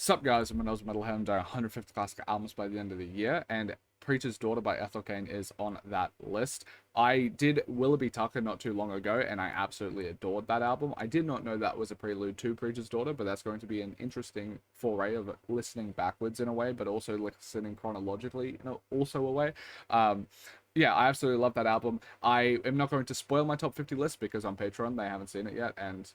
Sup guys, I'm AUSSIE Metalhead. I'm doing 150 classic albums by the end of the year, and Preacher's Daughter by Ethel Cain is on that list. I did Willoughby Tucker not too long ago, and I absolutely adored that album. I did not know that was a prelude to Preacher's Daughter, but that's going to be an interesting foray of listening backwards in a way, but also listening chronologically in also a way. Yeah, I absolutely love that album. I am not going to spoil my top 50 list because on Patreon they haven't seen it yet, and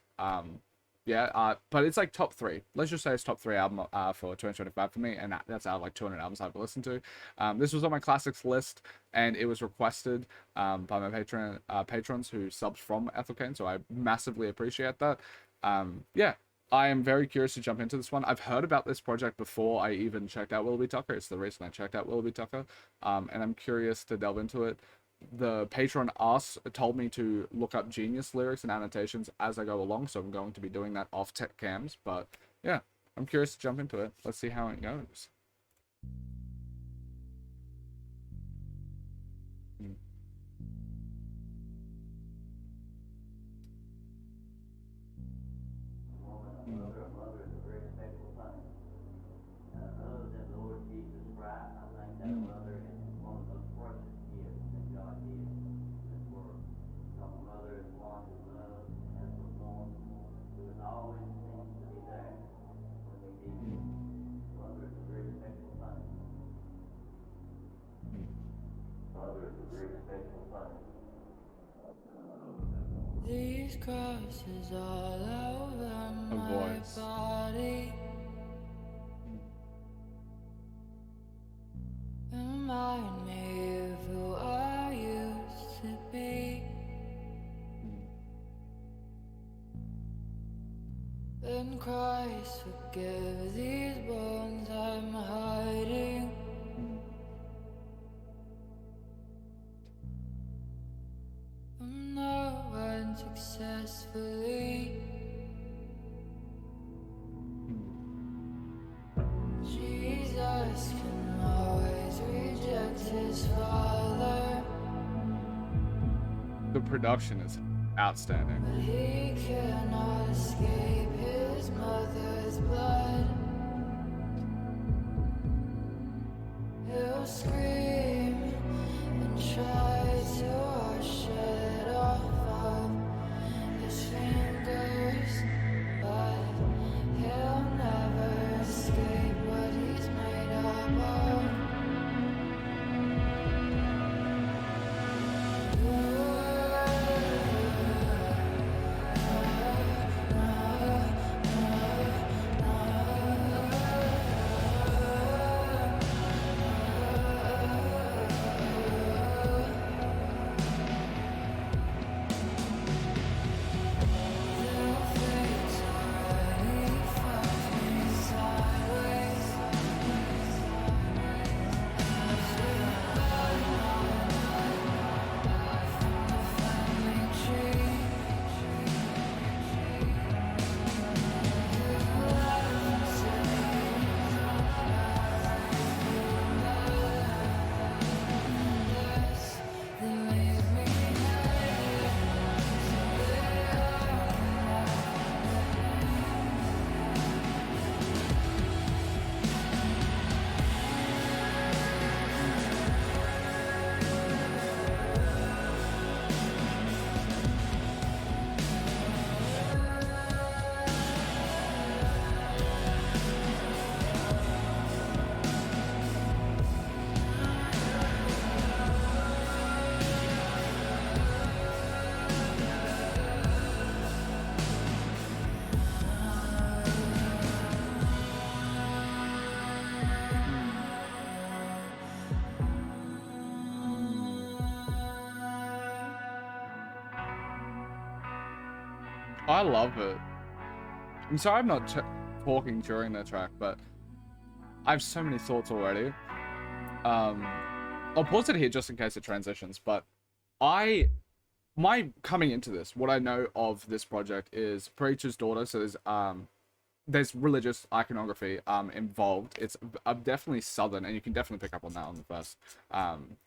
yeah, but it's like top three. Let's just say it's top three album for 2025 for me, and that's out of like 200 albums I've listened to. This was on my classics list, and it was requested by my patrons who subbed from Ethel Cain, so I massively appreciate that. Yeah, I am very curious to jump into this one. I've heard about this project before I even checked out Willoughby Tucker. It's the reason I checked out Willoughby Tucker, and I'm curious to delve into it. The patron told me to look up Genius lyrics and annotations as I go along, so I'm going to be doing that off tech cams. But yeah, I'm curious to jump into it. Let's see how it goes. These crosses all over my body. Remind me of who I used to be. Then Christ forgive these wounds I'm hiding. From no one successfully. Jesus can always reject his father. The production is outstanding. But he cannot escape his mother's blood. He'll scream and try to wash it off of his fingers, but he'll never escape what he's made up of. I love it. I'm sorry I'm not talking during the track, but I have so many thoughts already. I'll pause it here just in case it transitions, but my coming into this, what I know of this project is Preacher's Daughter, so there's religious iconography involved. It's definitely southern, and you can definitely pick up on that on the first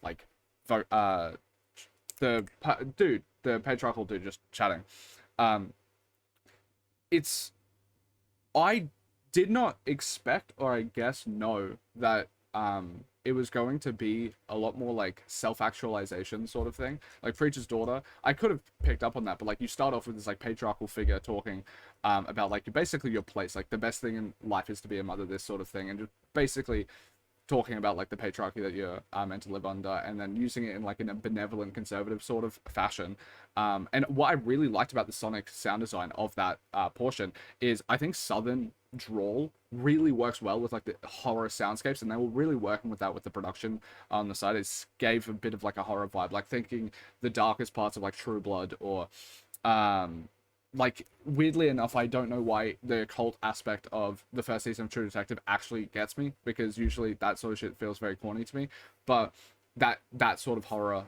like the patriarchal dude just chatting. It's I did not expect, or I guess know, that it was going to be a lot more like self-actualization sort of thing. Like Preacher's Daughter, I could have picked up on that, but like you start off with this like patriarchal figure talking about like basically your place, like the best thing in life is to be a mother, this sort of thing, and just basically talking about like the patriarchy that you're meant to live under, and then using it in like in a benevolent conservative sort of fashion. And what I really liked about the sonic sound design of that portion is I think southern drawl really works well with like the horror soundscapes, and they were really working with that with the production on the side. It gave a bit of like a horror vibe, like thinking the darkest parts of like True Blood, or like weirdly enough, I don't know why the occult aspect of the first season of True Detective actually gets me, because usually that sort of shit feels very corny to me, but that sort of horror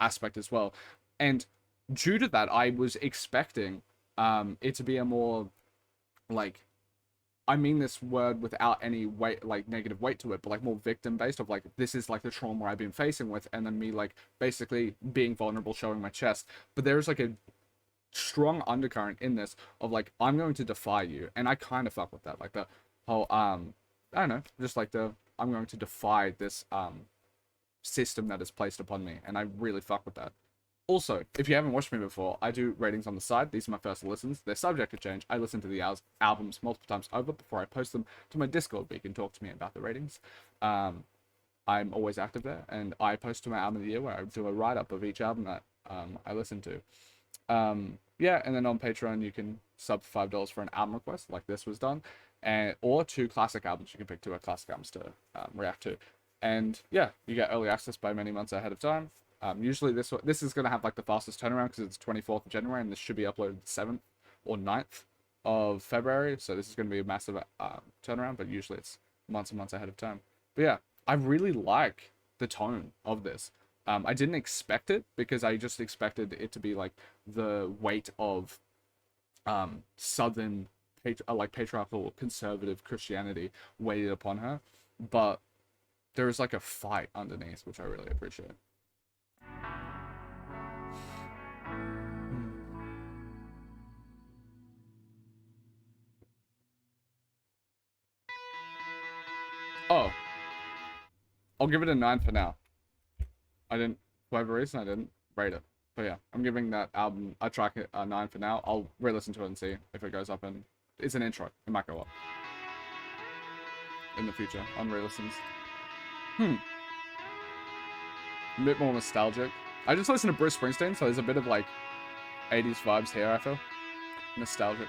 aspect as well. And due to that, I was expecting it to be a more like, I mean this word without any weight, like negative weight to it, but like more victim based, of like, this is like the trauma I've been facing with, and then me like basically being vulnerable, showing my chest. But there's like a strong undercurrent in this of like, I'm going to defy you, and I kind of fuck with that, like the whole I don't know, just like the, I'm going to defy this system that is placed upon me, and I really fuck with that. Also, if you haven't watched me before, I do ratings on the side. These are my first listens. They're subject to change. I listen to the albums multiple times over before I post them to my Discord, where you can talk to me about the ratings. I'm always active there, and I post to my album of the year, where I do a write-up of each album that I listen to. Yeah, and then on Patreon, you can sub for $5 for an album request, like this was done, and or 2 classic albums. You can pick 2 classic albums to react to. And yeah, you get early access by many months ahead of time. Usually this is going to have like the fastest turnaround, because it's 24th of January, and this should be uploaded 7th or 9th of February. So this is going to be a massive turnaround, but usually it's months and months ahead of time. But yeah, I really like the tone of this. I didn't expect it, because I just expected it to be like the weight of southern like patriarchal conservative Christianity weighted upon her, but there is like a fight underneath, which I really appreciate. Oh, I'll give it a 9 for now. I didn't, for whatever reason, I didn't rate it. But yeah, I'm giving that album a track a 9 for now. I'll re-listen to it and see if it goes up, and it's an intro. It might go up in the future on re-listens. A bit more nostalgic. I just listened to Bruce Springsteen, so there's a bit of like 80s vibes here, I feel. Nostalgic.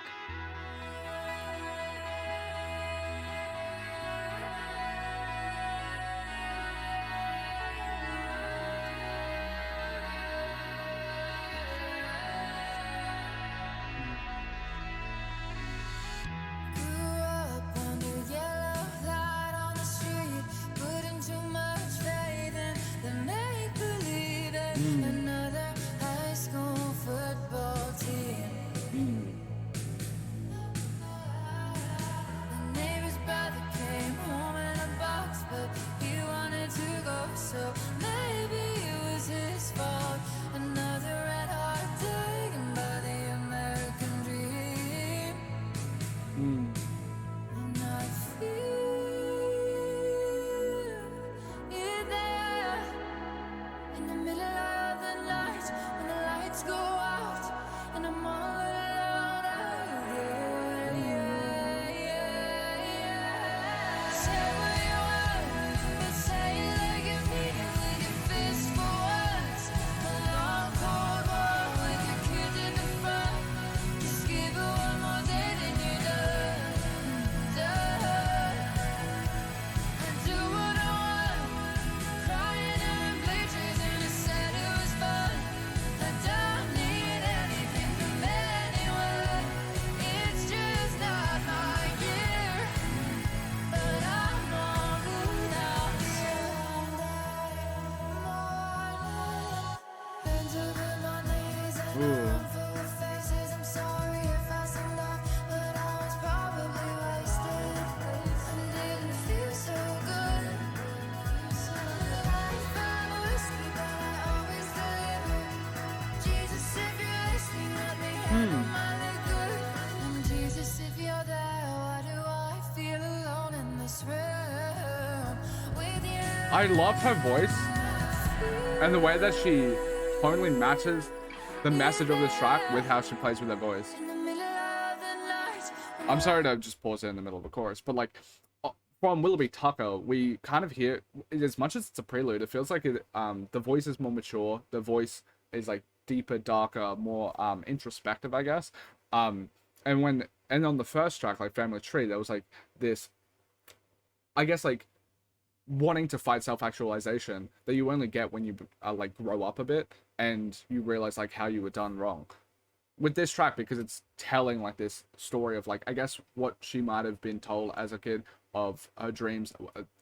I love her voice and the way that she totally matches the message of this track with how she plays with her voice. I'm sorry to just pause it in the middle of the chorus, but like from Willoughby Tucker, we kind of hear, as much as it's a prelude, it feels like the voice is more mature. The voice is like deeper, darker, more introspective, I guess. And on the first track, like Family Tree, there was like this, I guess, like wanting to fight self-actualization that you only get when you like grow up a bit and you realize like how you were done wrong. With this track, because it's telling like this story of like, I guess, what she might have been told as a kid, of her dreams,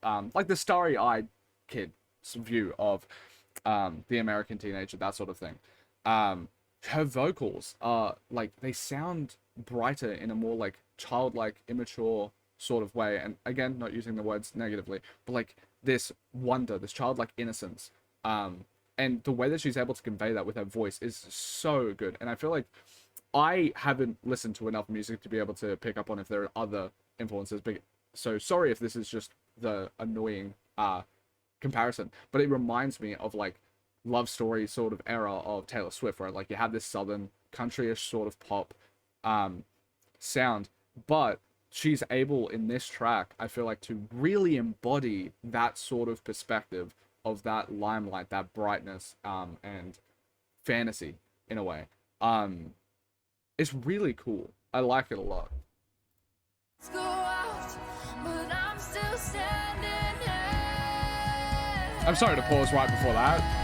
like the starry-eyed kid's view of the American teenager, that sort of thing. Her vocals are like, they sound brighter in a more like childlike, immature sort of way, and again, not using the words negatively, but like this wonder, this childlike innocence, and the way that she's able to convey that with her voice is so good. And I feel like I haven't listened to enough music to be able to pick up on if there are other influences, but so sorry if this is just the annoying comparison, but it reminds me of like love story sort of era of Taylor Swift, where like you have this southern countryish sort of pop sound, but she's able in this track, I feel like, to really embody that sort of perspective of that limelight, that brightness, and fantasy in a way. It's really cool. I like it a lot. I'm sorry to pause right before that.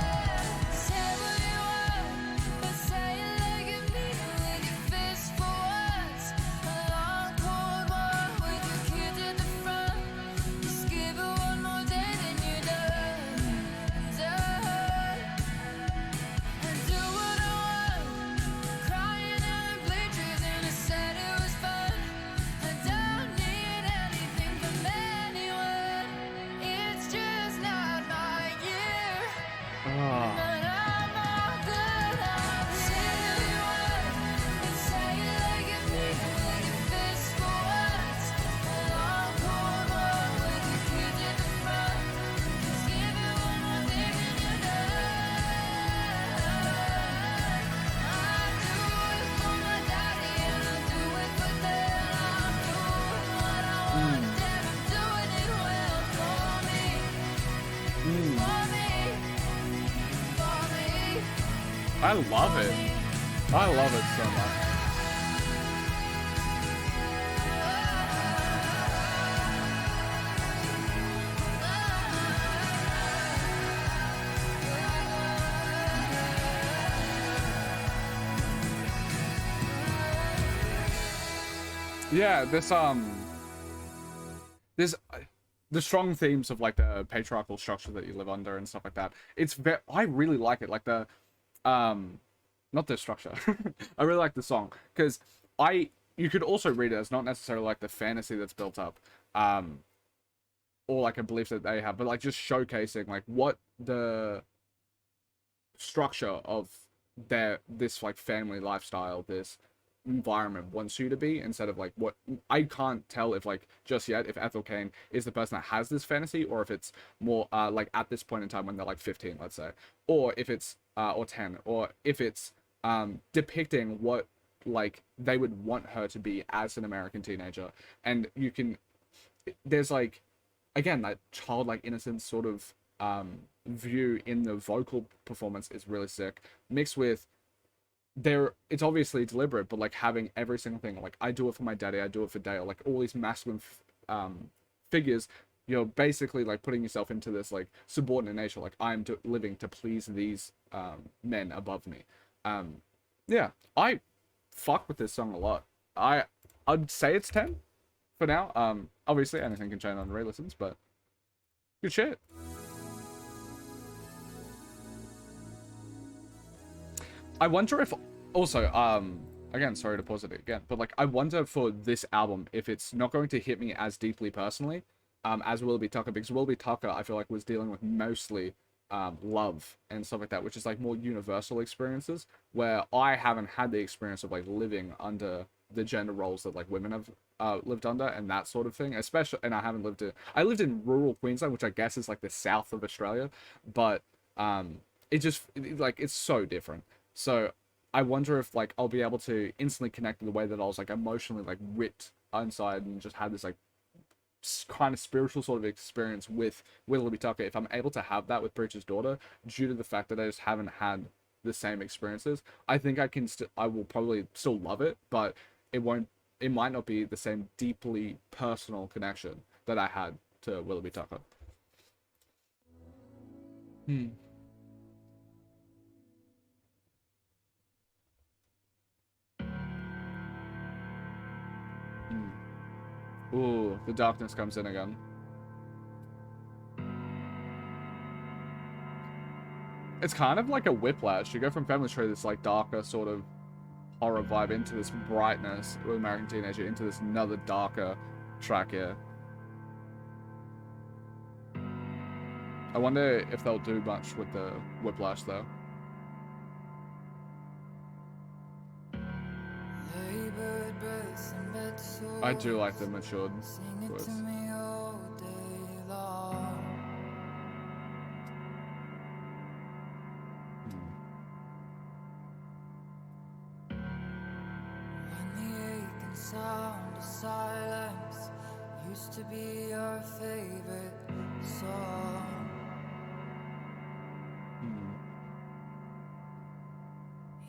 I love it. I love it so much. Yeah, this the strong themes of like the patriarchal structure that you live under and stuff like that. I really like it. Like the not the structure. I really like the song because you could also read it as not necessarily like the fantasy that's built up, or like a belief that they have, but like just showcasing like what the structure of this like family lifestyle, this environment wants you to be, instead of like what I can't tell if like just yet if Ethel Cain is the person that has this fantasy, or if it's more like at this point in time when they're like 15, let's say, or if it's or 10, or if it's depicting what like they would want her to be as an American teenager. And there's like, again, that childlike innocence sort of view in the vocal performance is really sick, mixed with it's obviously deliberate, but like having every single thing, like I do it for my daddy, I do it for Dale, like all these masculine figures, you're basically like putting yourself into this like subordinate nature, like I'm living to please these men above me. Yeah, I fuck with this song a lot. I'd say it's 10 for now. Obviously anything can change on re-listens, but good shit. I wonder if also, again, sorry to pause it again, but like I wonder for this album if it's not going to hit me as deeply personally as Willoughby Tucker, because Willoughby Tucker I feel like was dealing with mostly love and stuff like that, which is like more universal experiences, where I haven't had the experience of like living under the gender roles that like women have lived under and that sort of thing. Especially, and I lived in rural Queensland, which I guess is like the south of Australia, but like it's so different. So I wonder if like I'll be able to instantly connect in the way that I was like emotionally like ripped inside and just had this like kind of spiritual sort of experience with Willoughby Tucker. If I'm able to have that with Preacher's Daughter, due to the fact that I just haven't had the same experiences, I think I will probably still love it, but it might not be the same deeply personal connection that I had to Willoughby Tucker. Hmm. Hmm. Ooh, the darkness comes in again. It's kind of like a whiplash. You go from Family Tree, this like darker sort of horror vibe, into this brightness with American Teenager, into this another darker track here. I wonder if they'll do much with the whiplash though. I do like the matured voice. Sound of silence used to be your favorite song.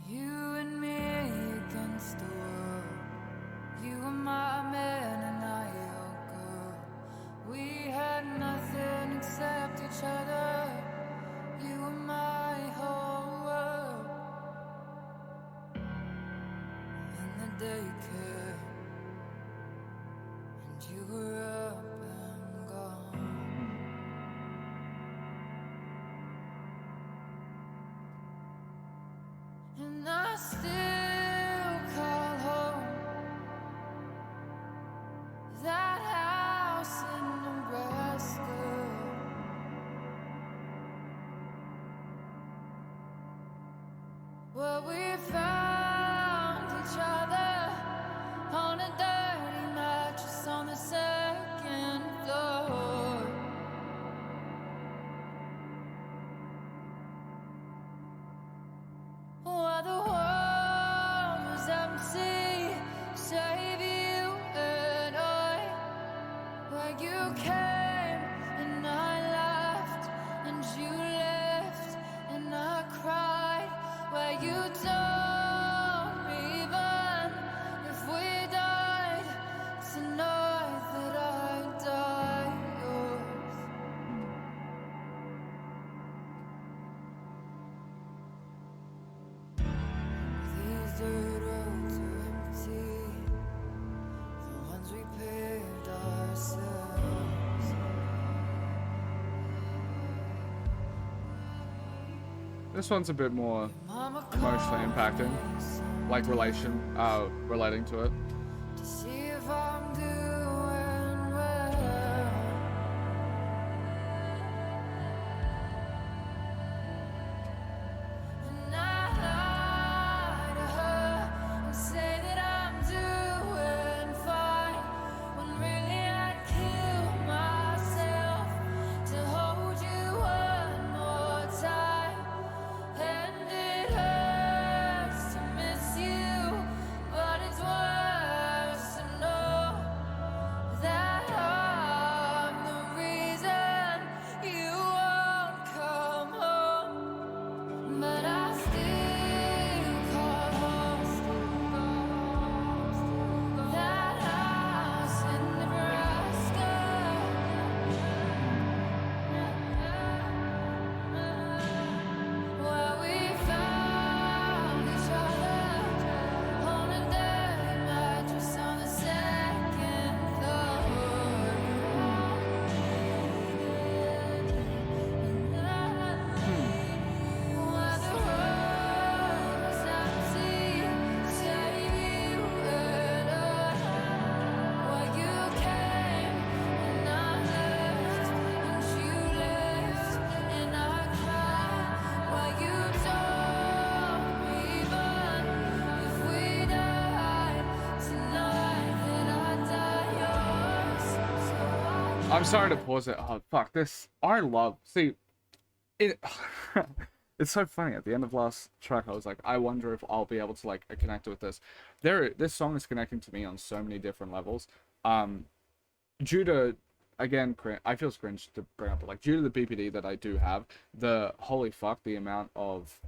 You and me against the world. You were my man and I your girl. We had nothing except each other. You were my whole world. And the day came. You were up and gone. And I still call home that house in Nebraska where we found each other on a dirty mattress on the second floor. While the world was empty, save you and I. Where you came and I laughed, and you left and I cried. Where you told me even if we died tonight that I'd die yours. These dirt roads are empty, the ones we paved ourselves. This one's a bit more emotionally impacting, like relating to it. To see if I'm doing well. And I lie to her and say that I'm doing fine, when really I'd kill myself to hold you one more time. And it hurts to miss you, but it's worth I'm sorry to pause it. Oh fuck this. I love see it. It's so funny. At the end of last track, I was like, I wonder if I'll be able to like connect with this. This song is connecting to me on so many different levels. Um, due to again, I feel cringe to bring up, but like due to the BPD that I do have, the holy fuck, the amount of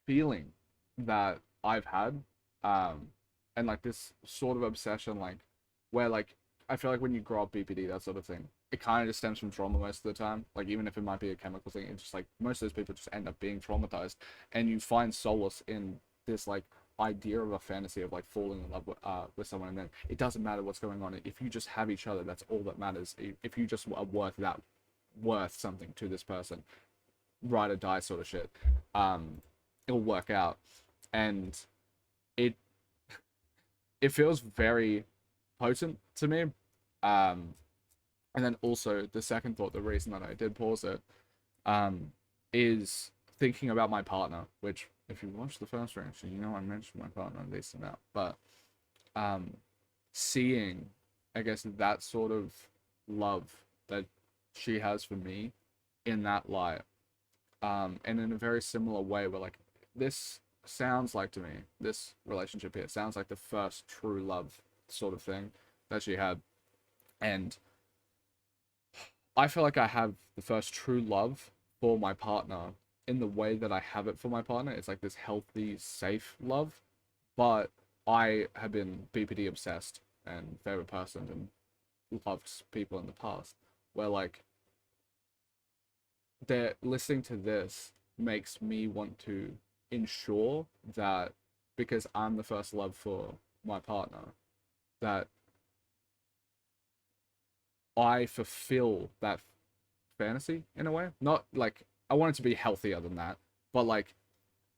feeling that I've had, um, and like this sort of obsession, like where like I feel like when you grow up BPD, that sort of thing, it kind of just stems from trauma most of the time. Like even if it might be a chemical thing, it's just like most of those people just end up being traumatized, and you find solace in this like idea of a fantasy of like falling in love with someone, and then it doesn't matter what's going on. If you just have each other, that's all that matters. If you just are worth something to this person, ride or die sort of shit, it'll work out. And it it feels very potent to me. And then also the second thought, the reason that I did pause it, is thinking about my partner, which if you watch the first reaction, you know I mentioned my partner a decent amount, but seeing, I guess, that sort of love that she has for me in that light, and in a very similar way where like this sounds like to me, this relationship here sounds like the first true love sort of thing that she had. And I feel like I have the first true love for my partner in the way that I have it for my partner. It's like this healthy, safe love. But I have been BPD obsessed and favorite person and loved people in the past where like they're listening to this makes me want to ensure that because I'm the first love for my partner, that I fulfill that fantasy in a way. Not like I want it to be healthier than that, but like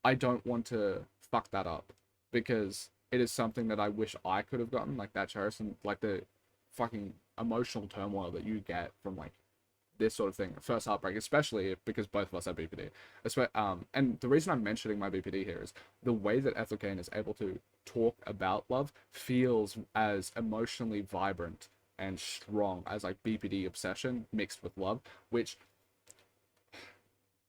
I don't want to fuck that up because it is something that I wish I could have gotten, like that cherish and like the fucking emotional turmoil that you get from like this sort of thing, first heartbreak, especially because both of us have BPD. And the reason I'm mentioning my BPD here is the way that Ethel Cain is able to talk about love feels as emotionally vibrant and strong as like BPD obsession mixed with love, which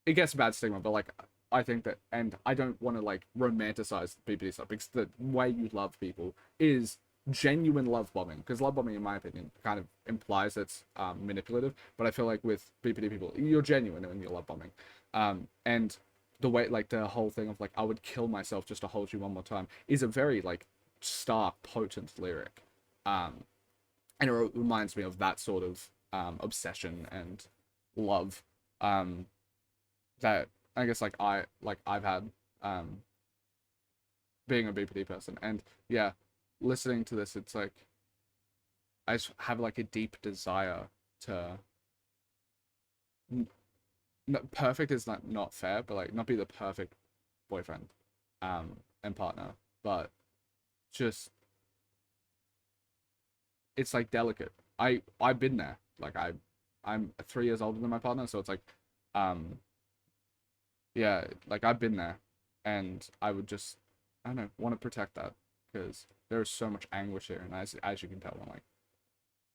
it gets a bad stigma, but like I think that, and I don't want to like romanticize BPD stuff because the way you love people is genuine love bombing, because love bombing in my opinion kind of implies it's manipulative, but I feel like with BPD people you're genuine when you're love bombing, and the way like the whole thing of like I would kill myself just to hold you one more time is a very like stark potent lyric, and it reminds me of that sort of obsession and love that I guess like I've had being a BPD person. And yeah, listening to this, it's like I just have like a deep desire to perfect is not fair, but like not be the perfect boyfriend and partner, but just it's like delicate. I've been there. Like I'm 3 years older than my partner, so it's like yeah, like I've been there, and I would just I don't know, want to protect that because there's so much anguish here, and as you can tell when like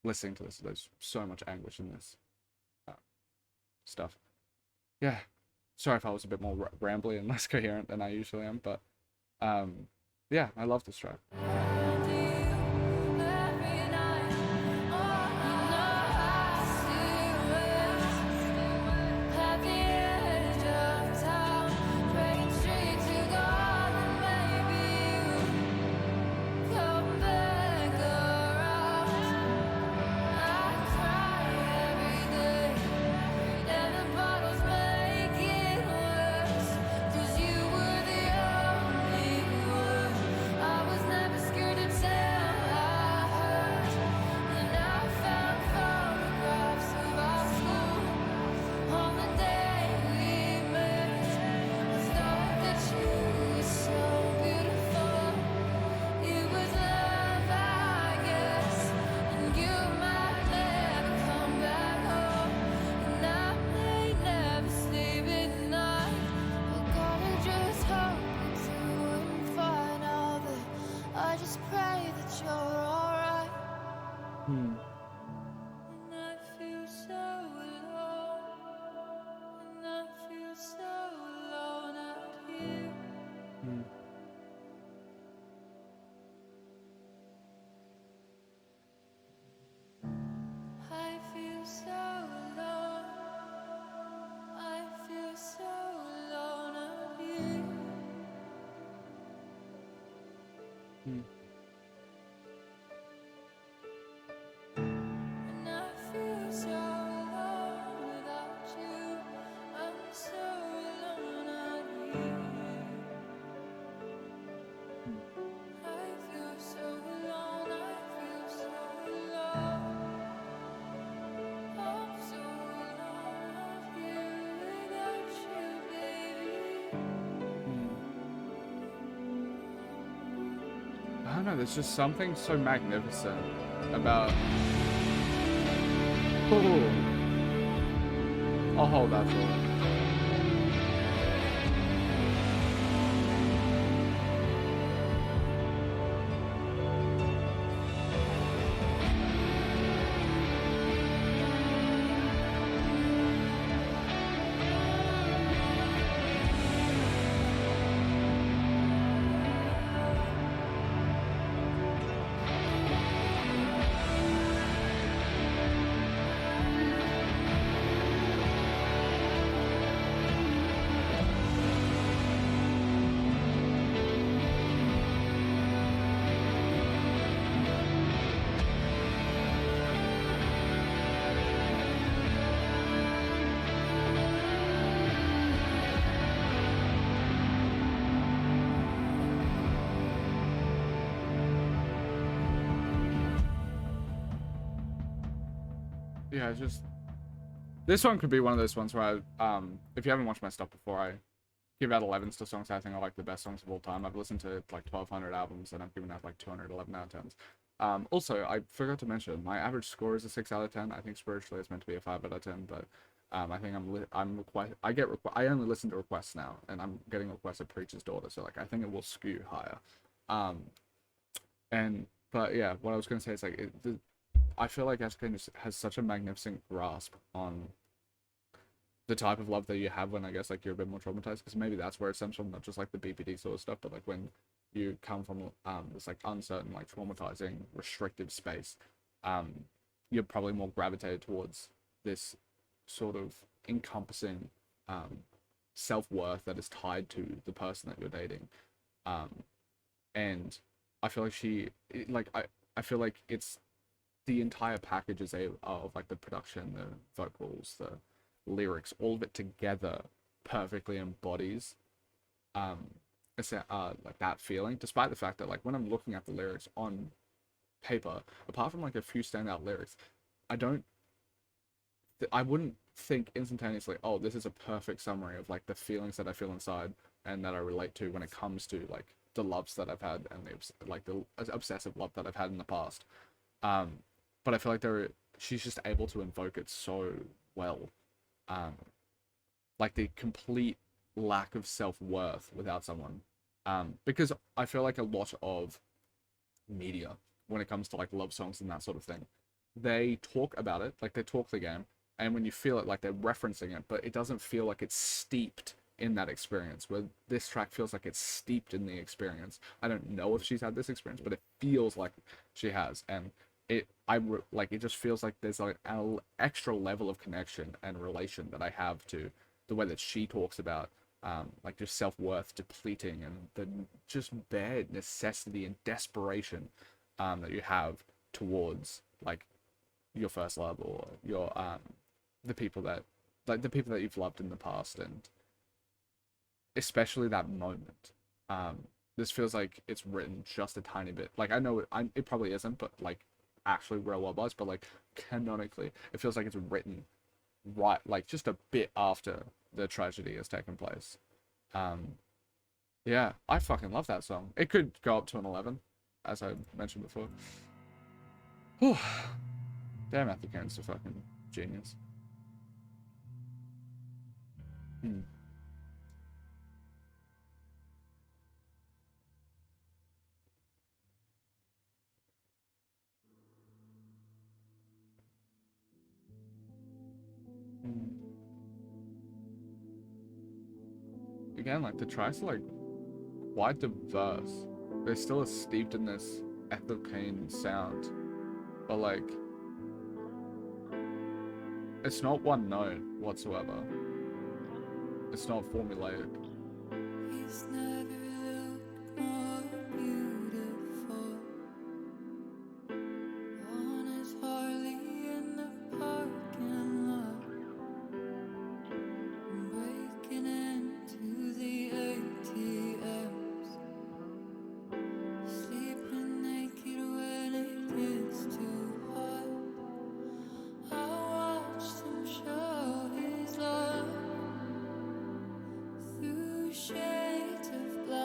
listening to this, there's so much anguish in this stuff. Yeah, sorry if I was a bit more rambly and less coherent than I usually am, but yeah, I love this track. don't know, there's just something so magnificent about... Ooh. I'll hold that thought. Yeah, it's just... This one could be one of those ones where if you haven't watched my stuff before, I give out 11s to songs I think are like the best songs of all time. I've listened to like 1,200 albums and I've given out like 211 out of 10s. Also, I forgot to mention, my average score is a 6 out of 10. I think spiritually it's meant to be a 5 out of 10, but I think I only listen to requests now, and I'm getting requests of Preacher's Daughter, so like I think it will skew higher. But yeah, what I was gonna say is like I feel like Ethel Cain has such a magnificent grasp on the type of love that you have when I guess like you're a bit more traumatized, because maybe that's where it stems from, not just like the BPD sort of stuff, but like when you come from this like uncertain, like traumatizing, restrictive space, you're probably more gravitated towards this sort of encompassing self-worth that is tied to the person that you're dating. And I feel like I feel like it's the entire package of like the production, the vocals, the lyrics, all of it together perfectly embodies like that feeling, despite the fact that like when I'm looking at the lyrics on paper, apart from like a few standout lyrics, I wouldn't think instantaneously, oh, this is a perfect summary of like the feelings that I feel inside and that I relate to when it comes to like the loves that I've had and the obsessive love that I've had in the past. But I feel like she's just able to invoke it so well. Like the complete lack of self-worth without someone. Because I feel like a lot of media, when it comes to like love songs and that sort of thing, they talk about it, like they talk the game, and when you feel it, like they're referencing it, but it doesn't feel like it's steeped in that experience, where this track feels like it's steeped in the experience. I don't know if she's had this experience, but it feels like she has, and it just feels like there's like an extra level of connection and relation that I have to the way that she talks about like just self-worth depleting and the just bare necessity and desperation that you have towards like your first love or your the people that you've loved in the past, and especially that moment. This feels like it's written just a tiny bit. Like I know it probably isn't, but like actually real well was, but like canonically, it feels like it's written right, like just a bit after the tragedy has taken place. Yeah, I fucking love that song. It could go up to an 11, as I mentioned before. Whew. Damn, Ethel Cain's a fucking genius. Again, like the tracks are like quite diverse. They're still steeped in this Ethel Cain sound, but like it's not one note whatsoever. It's not formulaic. He's never looked more beautiful on his Harley in the parking lot, breaking into the ATMs, sleeping naked when it gets too hot. I watched him show his love through shades of black.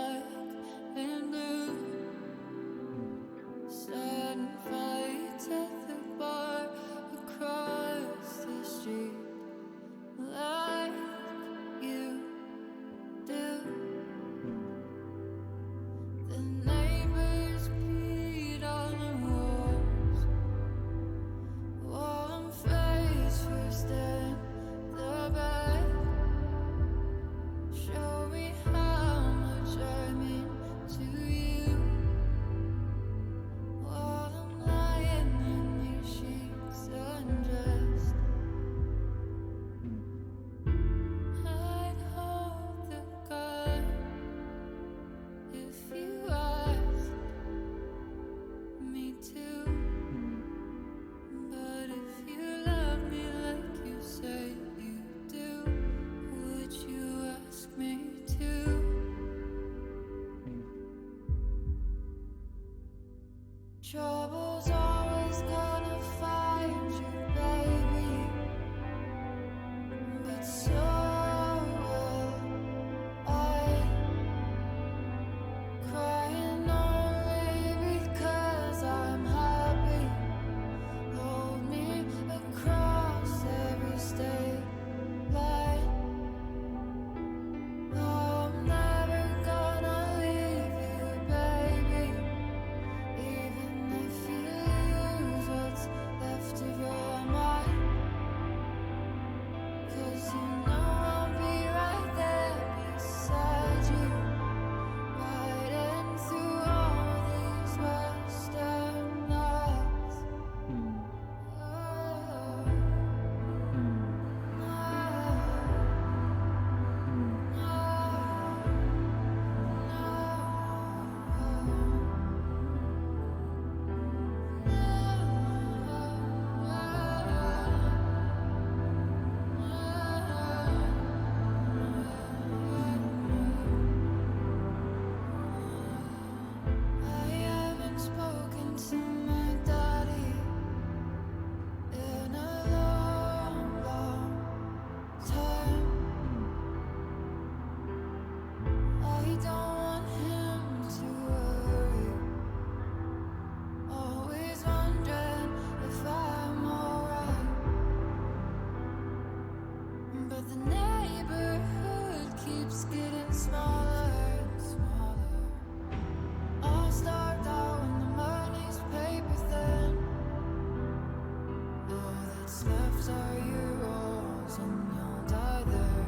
What's left are your walls, and you'll die there.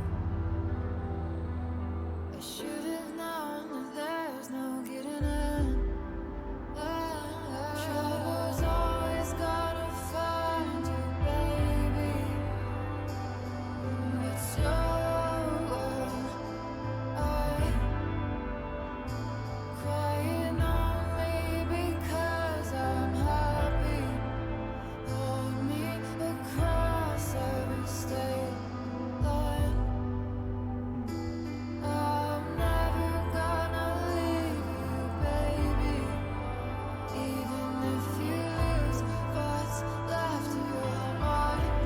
I should have known that there's no getting in. Trouble's always gonna find you, baby. It's your world. Crying on me because I'm happy. Hold me across every state line. I'm never gonna leave you, baby. Even if you lose what's left of your mind.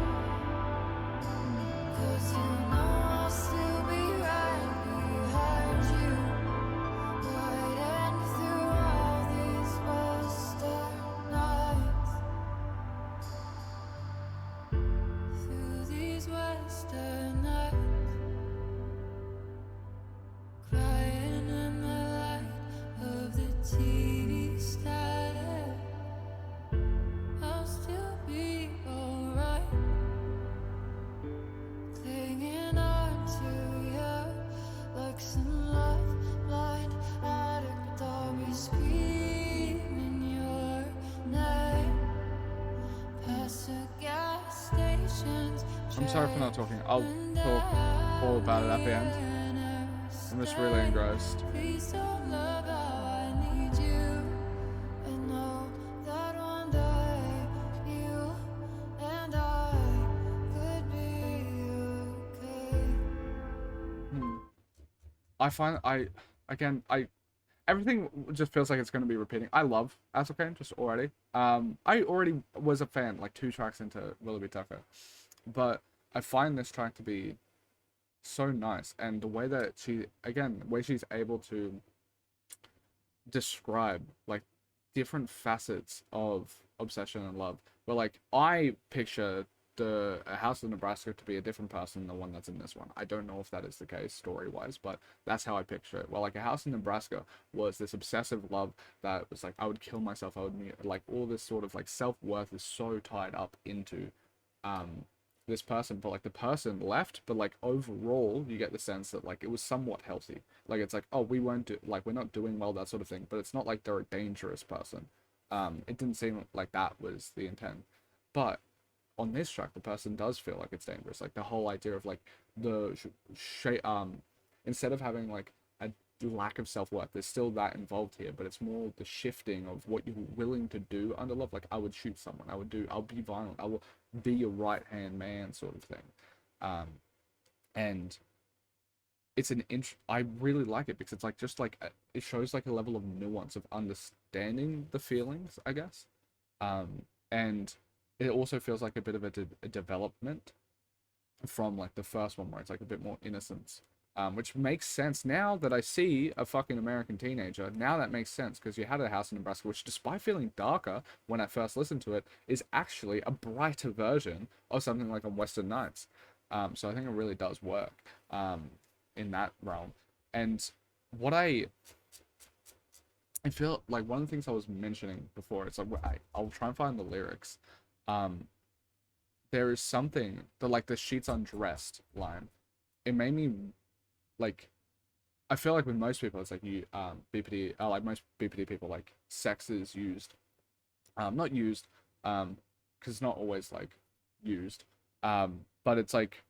'Cause you know I'll still be right behind you. Riding through all these western nights. Through these western nights. Crying in the light of the TV static. I'll still be alright. Clinging on to you like some love-blind addict. I'll be screaming your name past the gas stations. I'm sorry for not talking. I'll talk all about it at the end. I'm just really engrossed. Please don't love how I need you. And know that one day you and I could be okay. I find everything just feels like it's going to be repeating. I love Ethel Cain just already. I already was a fan like 2 tracks into Willoughby Tucker, but I find this track to be so nice, and the way that she's able to describe like different facets of obsession and love. But like I picture the House of Nebraska to be a different person than the one that's in this one. I don't know if that is the case story wise, but that's how I picture it. Well, like a House in Nebraska was this obsessive love that was like I would kill myself. I would like all this sort of like self-worth is so tied up into this person, but like the person left, but like overall you get the sense that like it was somewhat healthy. Like it's like, oh, we won't do, like we're not doing well, that sort of thing, but it's not like they're a dangerous person. It didn't seem like that was the intent, but on this track the person does feel like it's dangerous. Like the whole idea of like the instead of having like a lack of self-worth, there's still that involved here, but it's more the shifting of what you're willing to do under love. Like I would shoot someone, I'll be violent, I will be your right hand man sort of thing. And it's I really like it because it's like just like it shows like a level of nuance of understanding the feelings, I guess. And it also feels like a bit of a development from like the first one where it's like a bit more innocence. Which makes sense now that I see a fucking American teenager. Now that makes sense because you had a House in Nebraska, which despite feeling darker when I first listened to it, is actually a brighter version of something like on Western Nights. So I think it really does work in that realm. And what I feel like one of the things I was mentioning before, it's like I'll try and find the lyrics. There is something that like the sheets undressed line. It made me like, I feel like with most people it's like you BPD like most BPD people, like sex is used, not used because it's not always like used, but it's like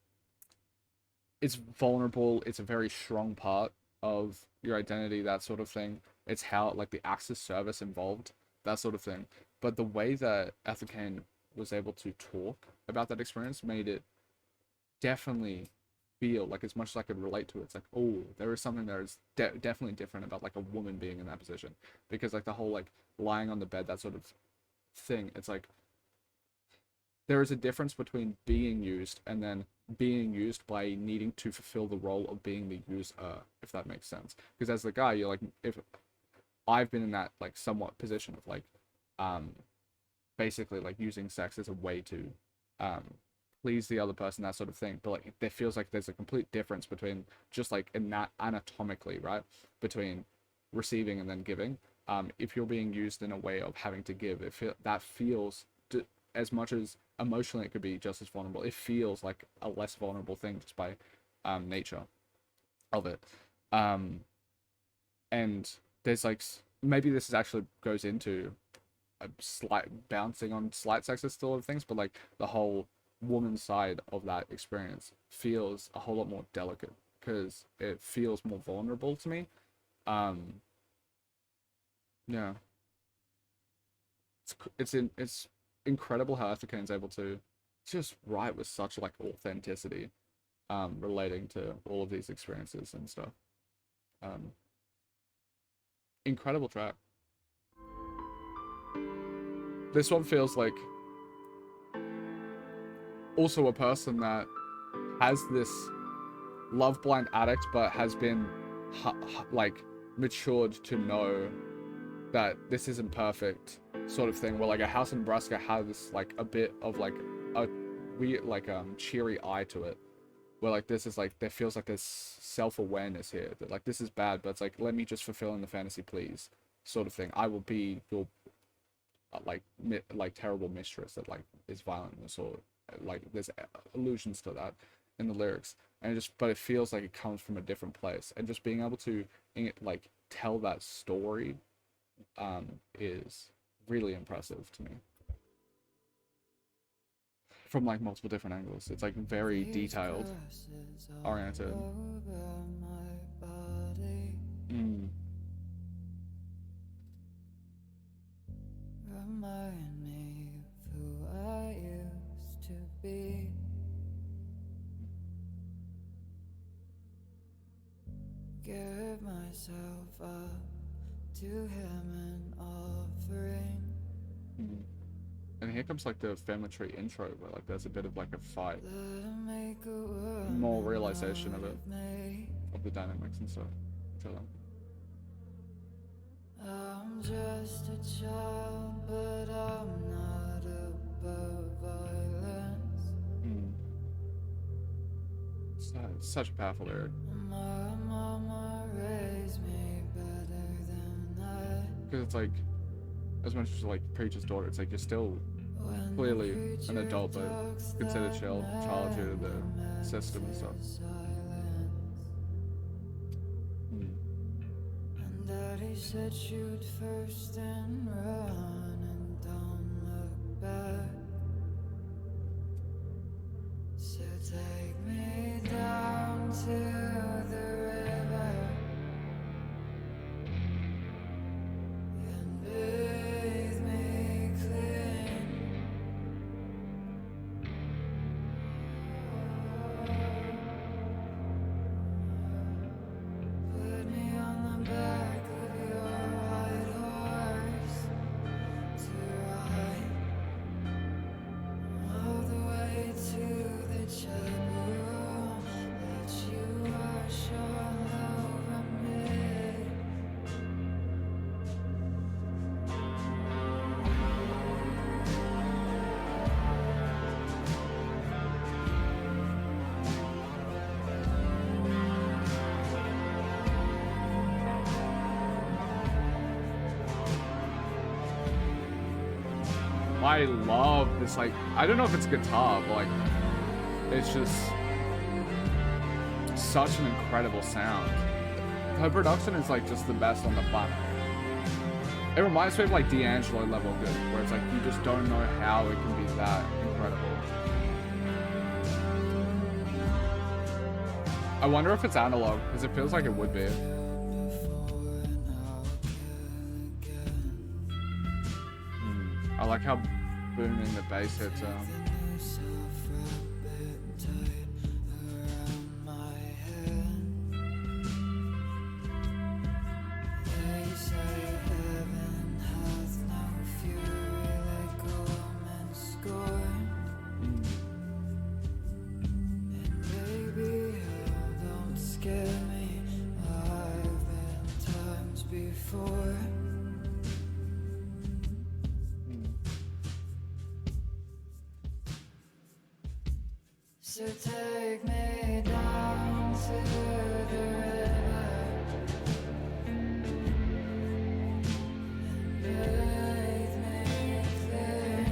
it's vulnerable, it's a very strong part of your identity, that sort of thing. It's how like the acts of service involved, that sort of thing. But the way that Ethel Cain was able to talk about that experience made it definitely feel like, as much as I could relate to it, it's like, oh, there is something that is definitely different about like a woman being in that position, because like the whole like lying on the bed, that sort of thing, it's like there is a difference between being used and then being used by needing to fulfill the role of being the user, if that makes sense. Because as the guy, you're like, if I've been in that like somewhat position of like basically like using sex as a way to please the other person, that sort of thing. But like there feels like there's a complete difference between just like in that anatomically, right, between receiving and then giving. If you're being used in a way of having to give, that feels as much as emotionally it could be just as vulnerable, it feels like a less vulnerable thing just by nature of it. And there's like maybe this is actually goes into a slight bouncing on slight sexist sort of things, but like the whole woman side of that experience feels a whole lot more delicate because it feels more vulnerable to me. Yeah, it's incredible how Ethel Cain's able to just write with such like authenticity, relating to all of these experiences and stuff. Incredible track. This one feels like also a person that has this love blind addict, but has been like matured to know that this isn't perfect sort of thing, where like a house in Nebraska has like a bit of like a weird like cheery eye to it, where like this is like there feels like there's self-awareness here that like this is bad, but it's like let me just fulfill in the fantasy please sort of thing. I will be your like terrible mistress that like is violent or like there's allusions to that in the lyrics, and but it feels like it comes from a different place, and just being able to like tell that story is really impressive to me from like multiple different angles. It's like very detailed oriented. Remind me of who I used to be. Give myself up to him an offering. And here comes like the family tree intro, where like there's a bit of like a fight, more realization of it, of the dynamics and stuff. I'm just a child, but I'm not above violence. It's such a powerful lyric. My mama raised me better than that. Because it's like, as much as like preacher's daughter, it's like you're still clearly an adult, but considered child due to the system and stuff. And Daddy said shoot first and run and don't look back. So take me down to the river and bathe me clean. Put me on the back of your white horse to ride all the way to the chapel. Let you wash all over me. I love this, like, I don't know if it's guitar, but like, it's just such an incredible sound. Her production is like just the best on the planet. It reminds me of like D'Angelo level good, where it's like you just don't know how it can be that incredible. I wonder if it's analog, because it feels like it would be. I like how booming the bass hits are. So take me down to the river and bathe me clean.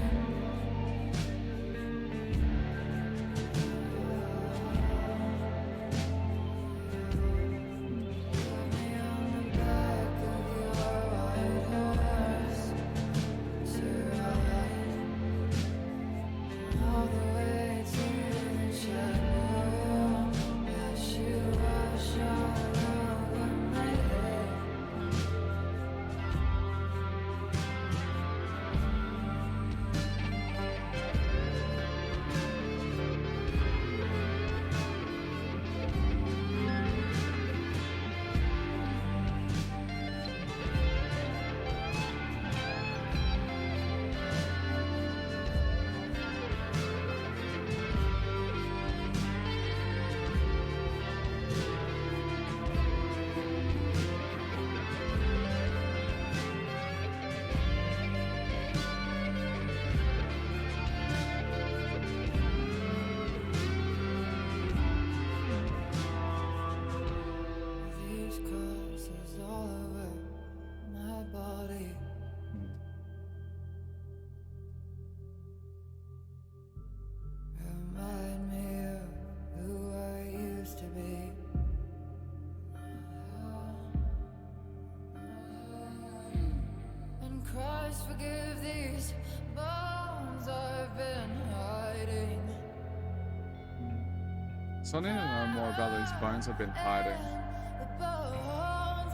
So I need to know more about these bones I've been hiding.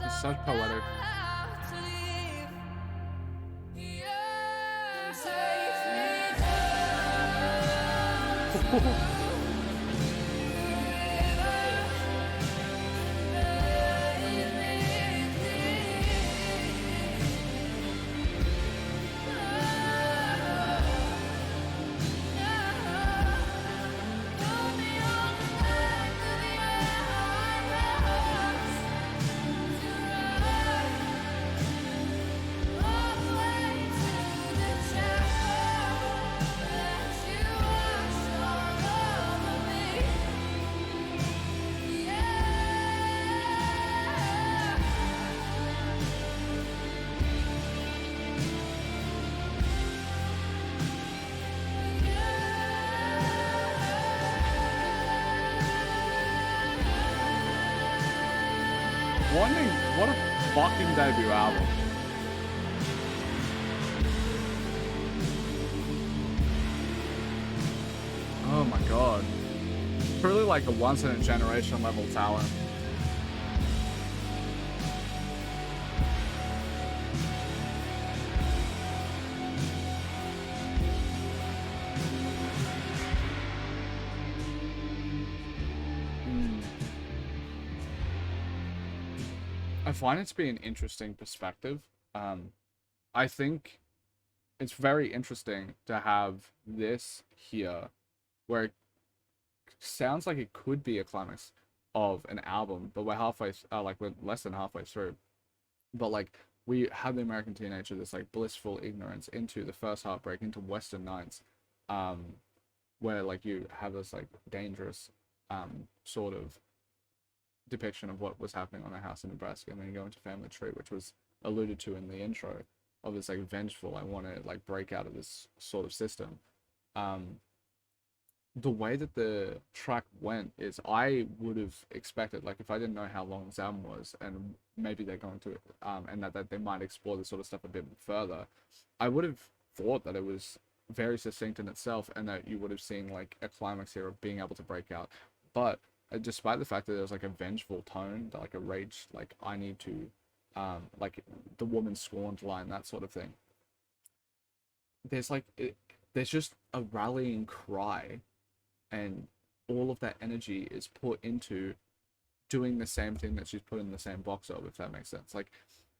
It's so poetic. What a fucking debut album. Oh my god. Truly like a once in a generation level talent. I find it to be an interesting perspective. I think it's very interesting to have this here, where it sounds like it could be a climax of an album, but we're halfway, we're less than halfway through. But like we have the American teenager, this like blissful ignorance into the first heartbreak, into Western Nights, where like you have this like dangerous sort of depiction of what was happening on a house in Nebraska, and then you go into Family Tree, which was alluded to in the intro, of this like vengeful, I want to like break out of this sort of system. The way that the track went is, I would have expected, like if I didn't know how long this album was, and maybe they're going to and that they might explore this sort of stuff a bit further, I would have thought that it was very succinct in itself, and that you would have seen like a climax here of being able to break out. But despite the fact that there was like a vengeful tone, like a rage, like I need to, like the woman scorned line, that sort of thing. There's like, there's just a rallying cry, and all of that energy is put into doing the same thing that she's put in the same box of, if that makes sense. Like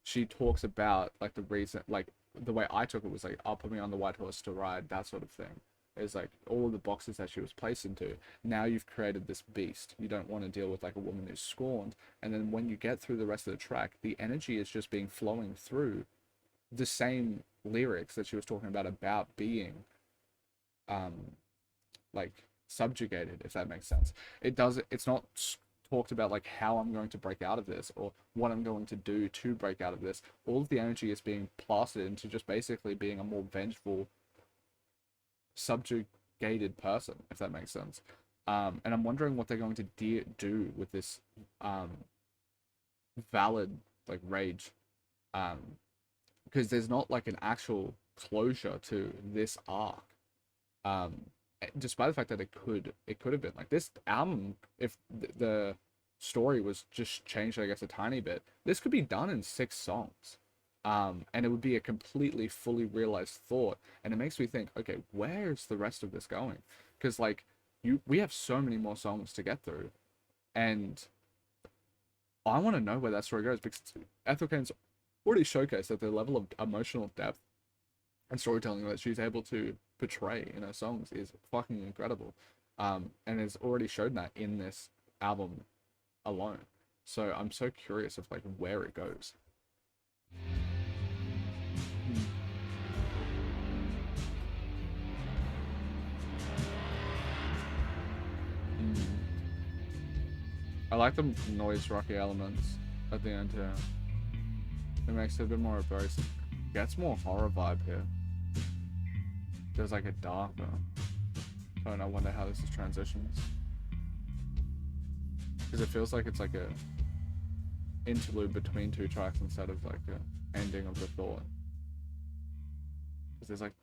she talks about like the reason, like the way I took it was like, I'll put me on the white horse to ride, that sort of thing. Is like all of the boxes that she was placed into. Now you've created this beast. You don't want to deal with like a woman who's scorned. And then when you get through the rest of the track, the energy is just being flowing through the same lyrics that she was talking about being like subjugated, if that makes sense. It's not talked about like how I'm going to break out of this, or what I'm going to do to break out of this. All of the energy is being plastered into just basically being a more vengeful, subjugated person, if that makes sense. And I'm wondering what they're going to do with this valid like rage, because there's not like an actual closure to this arc, despite the fact that it could have been like this album, if the story was just changed, I guess, a tiny bit, this could be done in 6 songs. And it would be a completely fully realized thought, and it makes me think, okay, where's the rest of this going? Because like we have so many more songs to get through, and I want to know where that story goes, because Ethel Cain's already showcased that the level of emotional depth and storytelling that she's able to portray in her songs is fucking incredible, and has already shown that in this album alone. So I'm so curious of like where it goes. I like the noise rocky elements at the end here. It makes it a bit more abrasive. Gets more horror vibe here. There's like a darker tone. I wonder how this is transitions. Because it feels like it's like a interlude between 2 tracks instead of like a ending of the thought. Because there's like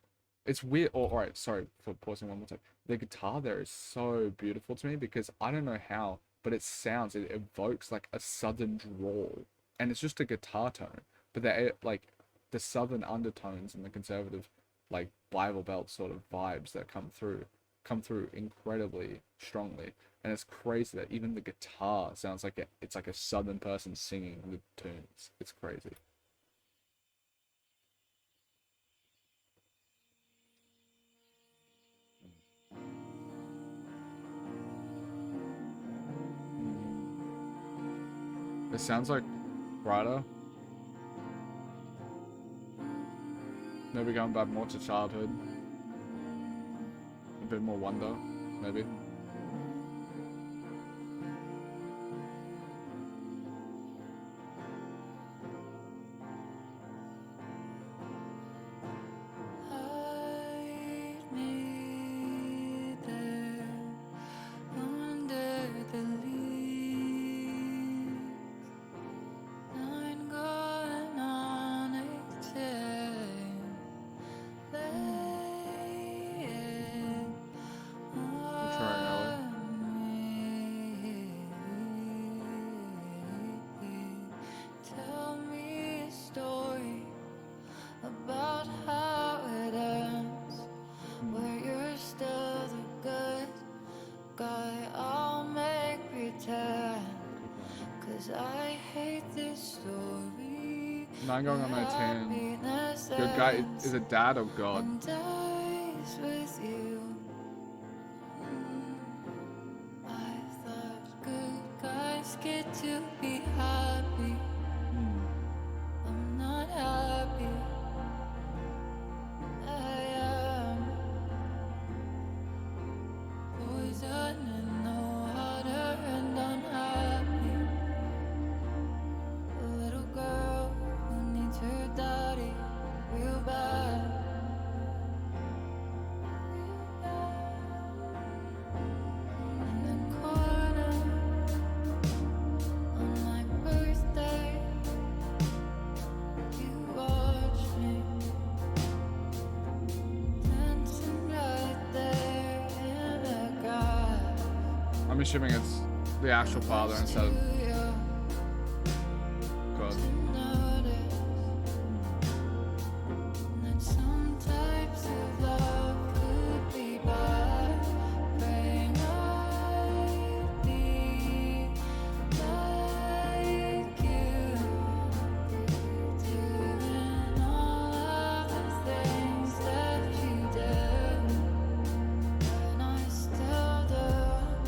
It's weird. Or, all right, sorry for pausing one more time. The guitar there is so beautiful to me because I don't know how, but it evokes like a southern drawl, and it's just a guitar tone, but they like the southern undertones and the conservative, like Bible Belt sort of vibes that come through incredibly strongly, and it's crazy that even the guitar sounds like it's like a southern person singing the tunes. It's crazy. It sounds like brighter. Maybe going back more to childhood. A bit more wonder, maybe. Nine going on 19. Good guy is a dad of God. I'm assuming it's the actual father instead of God.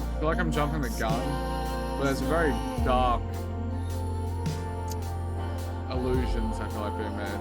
I feel like I'm jumping the gun, but there's very dark illusions I feel like being made.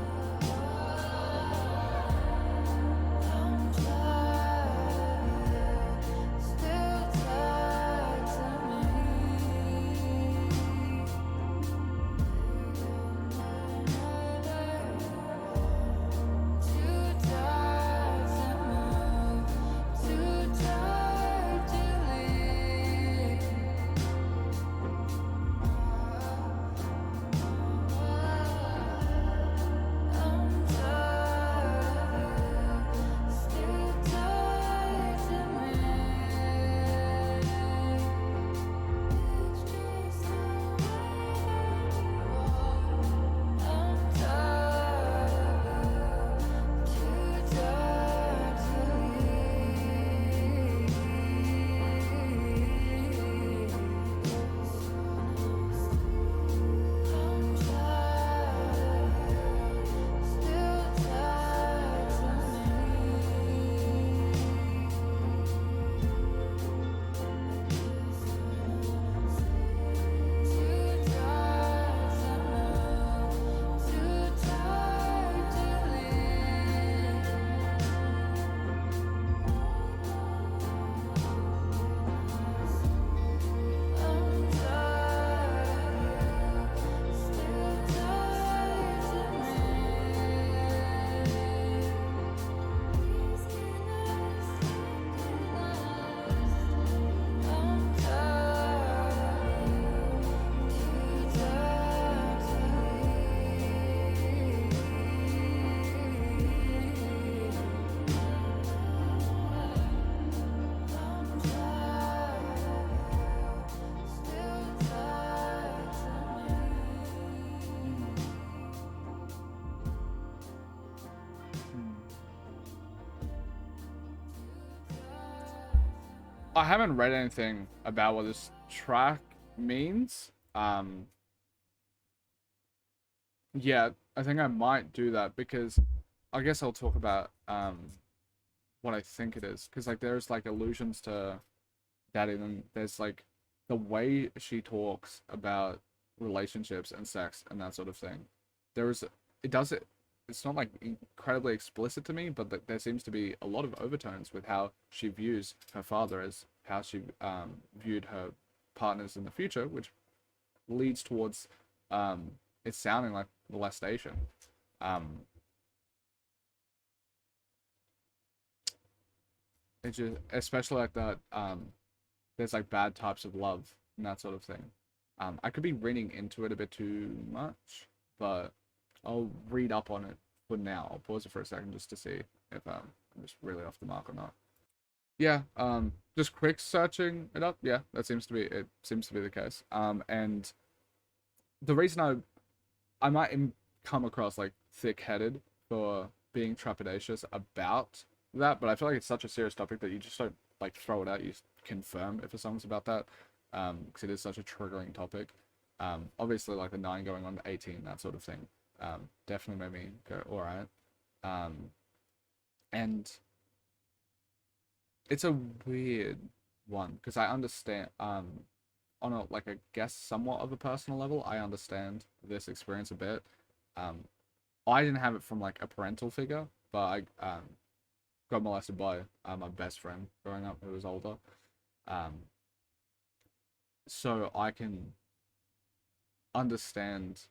I haven't read anything about what this track means. Yeah, I think I might do that because I guess I'll talk about what I think it is, because like there's like allusions to that in there's like the way she talks about relationships and sex and that sort of thing. There is it does it it's not like incredibly explicit to me, but there seems to be a lot of overtones with how she views her father as how she viewed her partners in the future, which leads towards it sounding like molestation. Um, it just especially like that. There's like bad types of love and that sort of thing. I could be reading into it a bit too much, but I'll read up on it for now. I'll pause it for a second just to see if I'm just really off the mark or not. Yeah, just quick searching it up. Yeah, that seems to be the case. And the reason I might come across like thick-headed for being trepidatious about that, but I feel like it's such a serious topic that you just don't like throw it out. You confirm if a song's about that, because it is such a triggering topic. Obviously, like the 9 going on to 18, that sort of thing, definitely made me go, all right. And it's a weird one because I understand, on a like I guess somewhat of a personal level, I understand this experience a bit. Um, I didn't have it from like a parental figure, but I got molested by my best friend growing up who was older. Um, so I can understand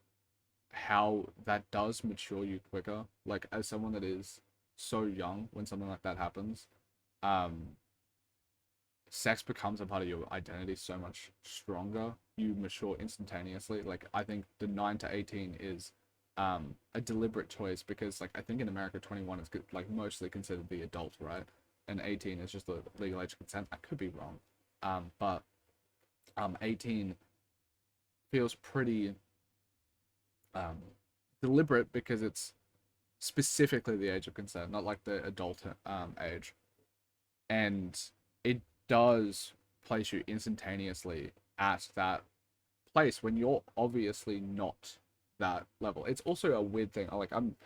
how that does mature you quicker. Like as someone that is so young when something like that happens, um, sex becomes a part of your identity so much stronger. You mature instantaneously. Like I think the 9 to 18 is a deliberate choice because like I think in America 21 is like mostly considered the adult, right? And 18 is just the legal age of consent. I could be wrong. But 18 feels pretty um deliberate because it's specifically the age of consent, not like the adult age. And it does place you instantaneously at that place when you're obviously not that level. It's also a weird thing. Like I'm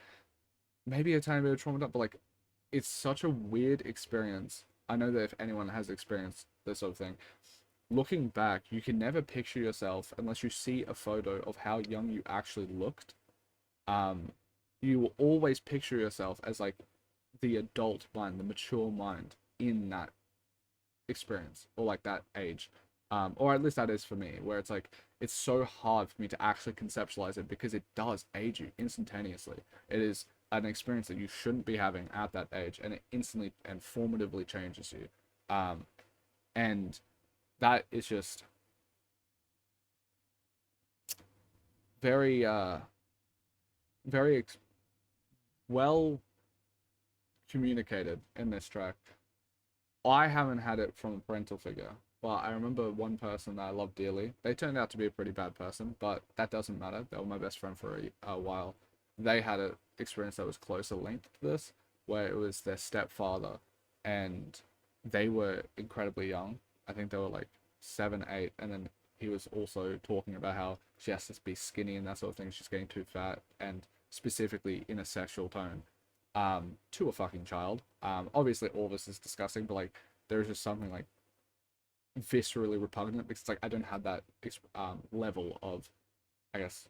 maybe a tiny bit of trauma, but like it's such a weird experience. I know that if anyone has experienced this sort of thing, looking back, you can never picture yourself unless you see a photo of how young you actually looked. Um, you will always picture yourself as like the adult mind, the mature mind in that experience or like that age. Or at least that is for me, where it's like it's so hard for me to actually conceptualize it because it does age you instantaneously. It is an experience that you shouldn't be having at that age, and it instantly and formatively changes you. And that is just very very well communicated in this track. I haven't had it from a parental figure, but I remember one person that I loved dearly. They turned out to be a pretty bad person, but that doesn't matter. They were my best friend for a while. They had an experience that was closer linked to this, where it was their stepfather, and they were incredibly young. I think they were like 7, 8, and then he was also talking about how she has to be skinny and that sort of thing. She's getting too fat, and specifically in a sexual tone to a fucking child. Obviously all this is disgusting, but like there's just something like viscerally repugnant because like I don't have that level of, I guess,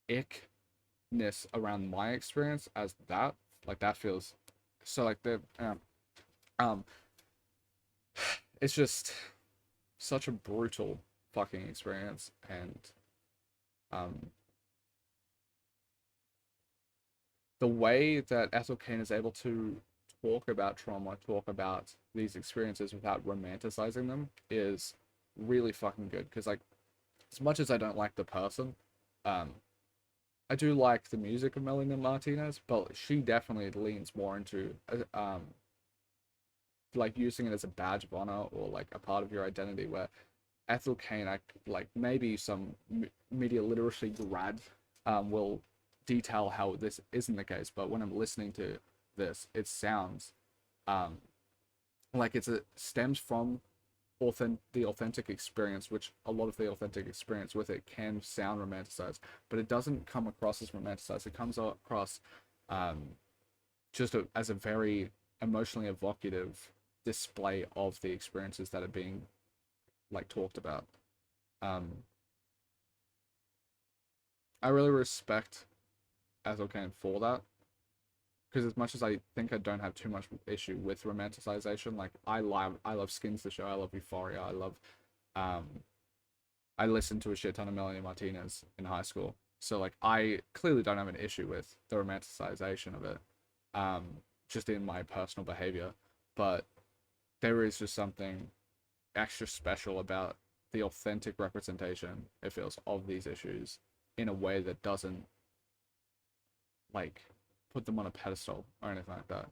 ickness around my experience as that. Like that feels so like the um it's just such a brutal fucking experience. And um the way that Ethel Cain is able to talk about trauma, talk about these experiences without romanticizing them is really fucking good. Because like, as much as I don't like the person, um, I do like the music of Melanie Martinez, but she definitely leans more into like using it as a badge of honor or like a part of your identity. Where Ethel Cain, I like maybe some media literacy grad will detail how this isn't the case, but when I'm listening to this, it sounds um, like stems from the authentic experience, which a lot of the authentic experience with it can sound romanticized, but it doesn't come across as romanticized. It comes across um, as a very emotionally evocative display of the experiences that are being like talked about. Um, I really respect Ethel Cain for that, because as much as I think I don't have too much issue with romanticization, like I love Skins the show, I love Euphoria, um I listened to a shit ton of Melanie Martinez in high school. So like I clearly don't have an issue with the romanticization of it. Um just in my personal behavior. But there is just something extra special about the authentic representation, it feels, of these issues in a way that doesn't like put them on a pedestal or anything like that.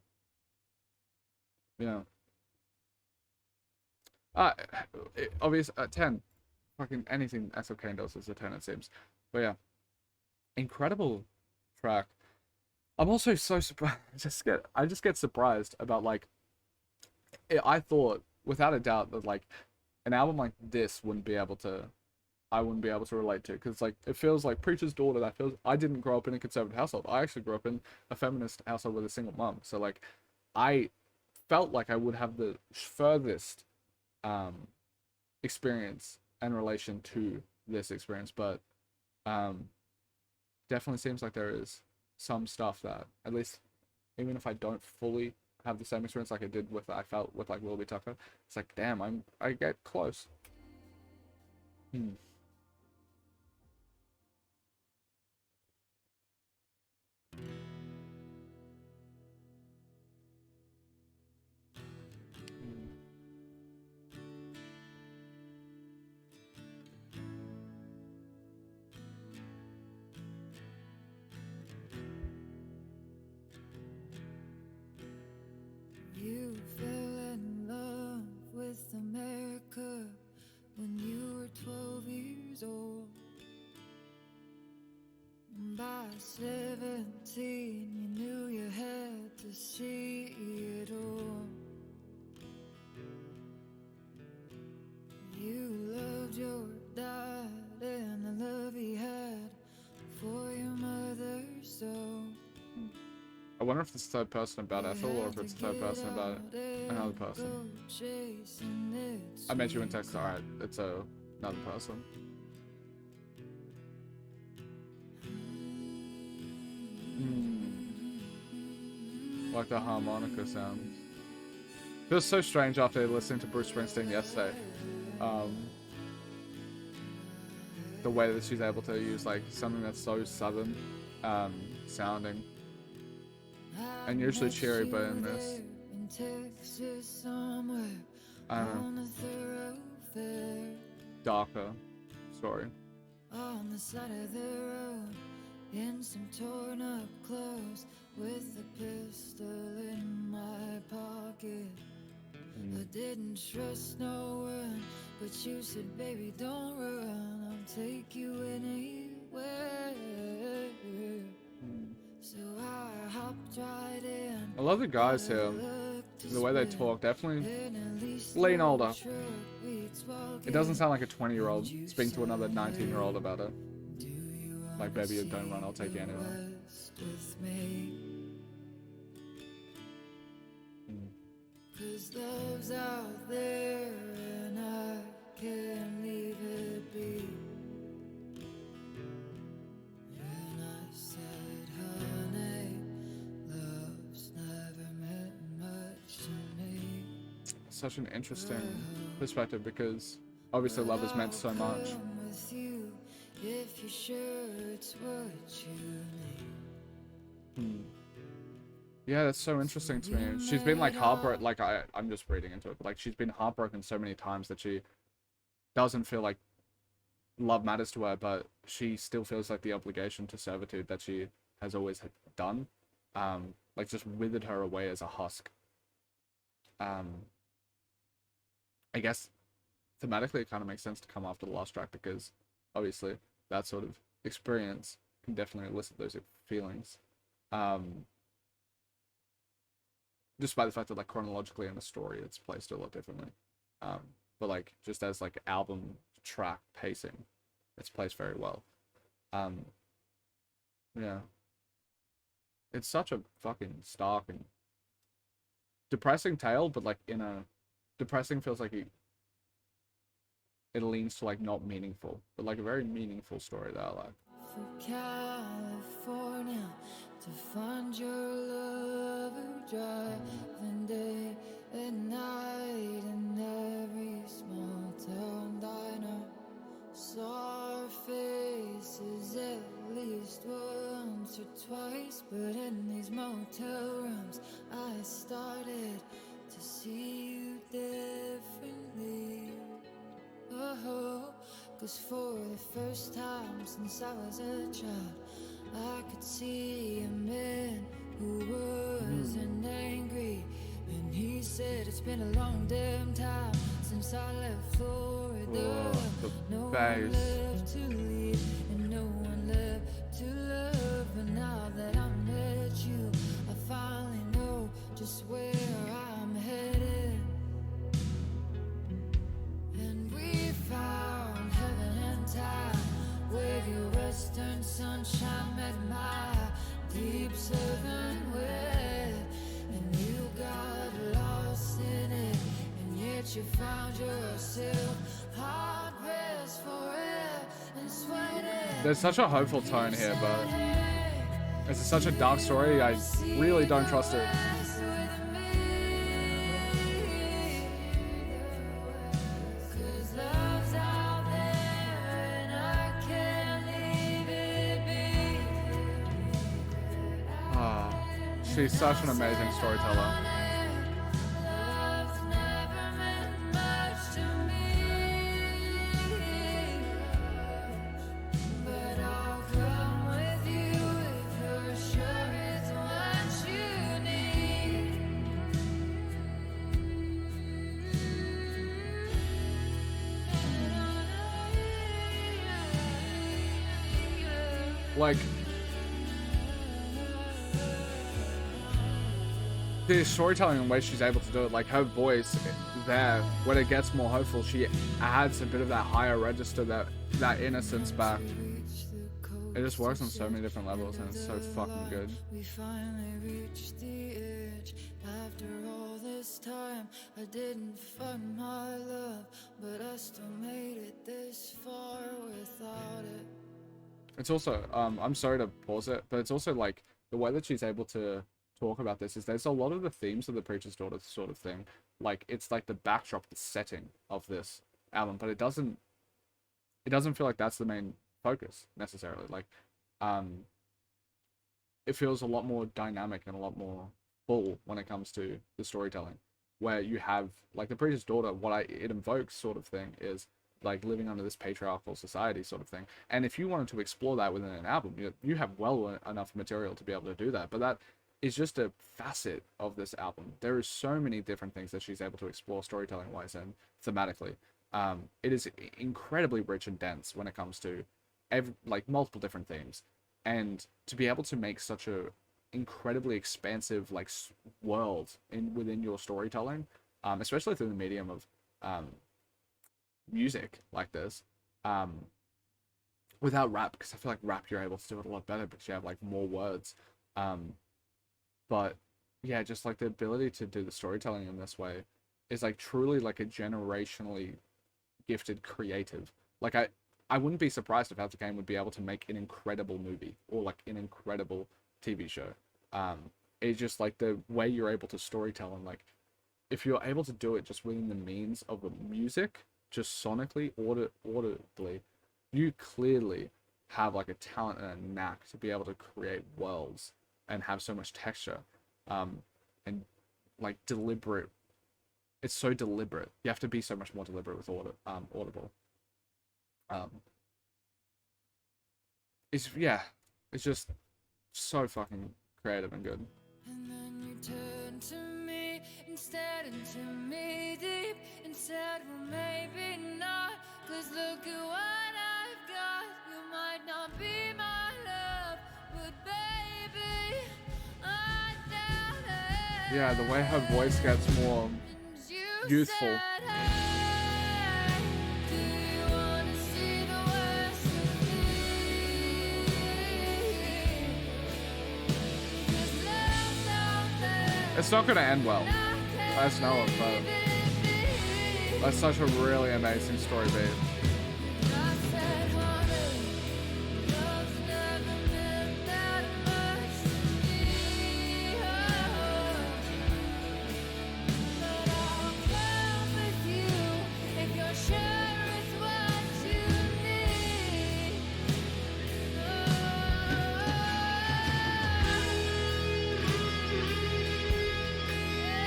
Yeah. Uh, obvious 10. Fucking anything Ethel Cain does is a 10, it seems. But yeah, incredible track. I'm also so surprised. I just get surprised about like I thought without a doubt that like an album like this I wouldn't be able to relate to, because like it feels like Preacher's Daughter. That feels, I didn't grow up in a conservative household. I actually grew up in a feminist household with a single mom. So like I felt like I would have the furthest um experience and relation to this experience, but um definitely seems like there is some stuff that, at least even if I don't fully have the same experience like I felt with like Willoughby Tucker, it's like damn, I get close. Hmm. Hmm. You fell in love with America when you were 12 years old. And by 17, you knew you had to see it all. You loved your dad and the love he had for your mother, so I wonder if it's a third person about you Ethel or had if to it's a third get person about out another and person. go chasing it. I met you in text. Alright, it's another person. Like the harmonica sounds. Feels so strange after listening to Bruce Springsteen yesterday. Um, the way that she's able to use like something that's so southern sounding and usually cheery, but in this, in Texas somewhere I don't know, on the thoroughfare, darker story. on the side of the road, in some torn up clothes, with a pistol in my pocket. I didn't trust no one, but you said, baby, don't run, I'll take you anywhere. So I hopped right in. I love the guys here. The way they talk, definitely lean older. It doesn't sound like a 20-year-old speaking to another 19-year-old about it. Like, baby, don't run, I'll take you anywhere. Cause love's out there and I can't leave it be. And I said, honey, love's never meant much to me. Such an interesting perspective, because obviously love is meant so much. With you, if you're sure it's what you need. Yeah, that's so interesting to me. She's been like heartbroken, like I'm just reading into it, but like she's been heartbroken so many times that she doesn't feel like love matters to her, but she still feels like the obligation to servitude that she has always done, like just withered her away as a husk. Um, I guess thematically it kind of makes sense to come after the last track, because obviously that sort of experience can definitely elicit those feelings. Um, despite the fact that like chronologically in the story it's placed a lot differently. Um, but like just as like album track pacing, it's placed very well. Um, yeah, it's such a fucking stark and depressing tale, but like in a depressing feels like it leans to like not meaningful, but like a very meaningful story that I like. For California to find your lover, driving day and night in every small town diner. Saw our faces at least once or twice, but in these motel rooms I started to see you differently. Oh, 'cause for the first time since I was a child, I could see a man who wasn't angry. And he said it's been a long damn time since I left Florida. No one left to leave and no one left to love. But now that I met you, I finally know just where I'm headed. And we found heaven and time, where your western sunshine met my deep southern wet. And you got lost in it, and yet you found yourself hard pressed for it and sweating. There's such a hopeful tone here, but it's such a dark story. I really don't trust it. She's such an amazing storyteller. Like, the storytelling and the way she's able to do it, like her voice there, when it gets more hopeful, she adds a bit of that higher register, that innocence back. It just works on so many different levels, and it's so fucking good. We finally reached the edge. After all this time, I didn't find my love, but I still made it this far without it. It's also, I'm sorry to pause it, but it's also like the way that she's able to talk about this is there's a lot of the themes of the preacher's daughter sort of thing. Like it's like the backdrop, the setting of this album, but it doesn't feel like that's the main focus necessarily. Like, it feels a lot more dynamic and a lot more full when it comes to the storytelling, where you have like the preacher's daughter. It invokes sort of thing is like living under this patriarchal society sort of thing. And if you wanted to explore that within an album, you have well enough material to be able to do that. But that is just a facet of this album. There is so many different things that she's able to explore storytelling wise and thematically. It is incredibly rich and dense when it comes to like multiple different themes, and to be able to make such a incredibly expansive like world within your storytelling, especially through the medium of music like this, without rap, because I feel like rap you're able to do it a lot better because you have like more words, but yeah, just like the ability to do the storytelling in this way is like truly like a generationally gifted creative. Like I wouldn't be surprised if Ethel Cain would be able to make an incredible movie or like an incredible TV show. It's just like the way you're able to storytell, and like if you're able to do it just within the means of the music, just sonically, audibly, you clearly have like a talent and a knack to be able to create worlds and have so much texture, and like deliberate. It's so deliberate. You have to be so much more deliberate with Audible. It's just so fucking creative and good. And then you turn to me instead, and to me deep and said, well, maybe not, 'cause look at what I've got. You might not be my love, but baby, I doubt Yeah, the way her voice gets more youthful. It's not gonna end well. I just know it, but that's such a really amazing story beat.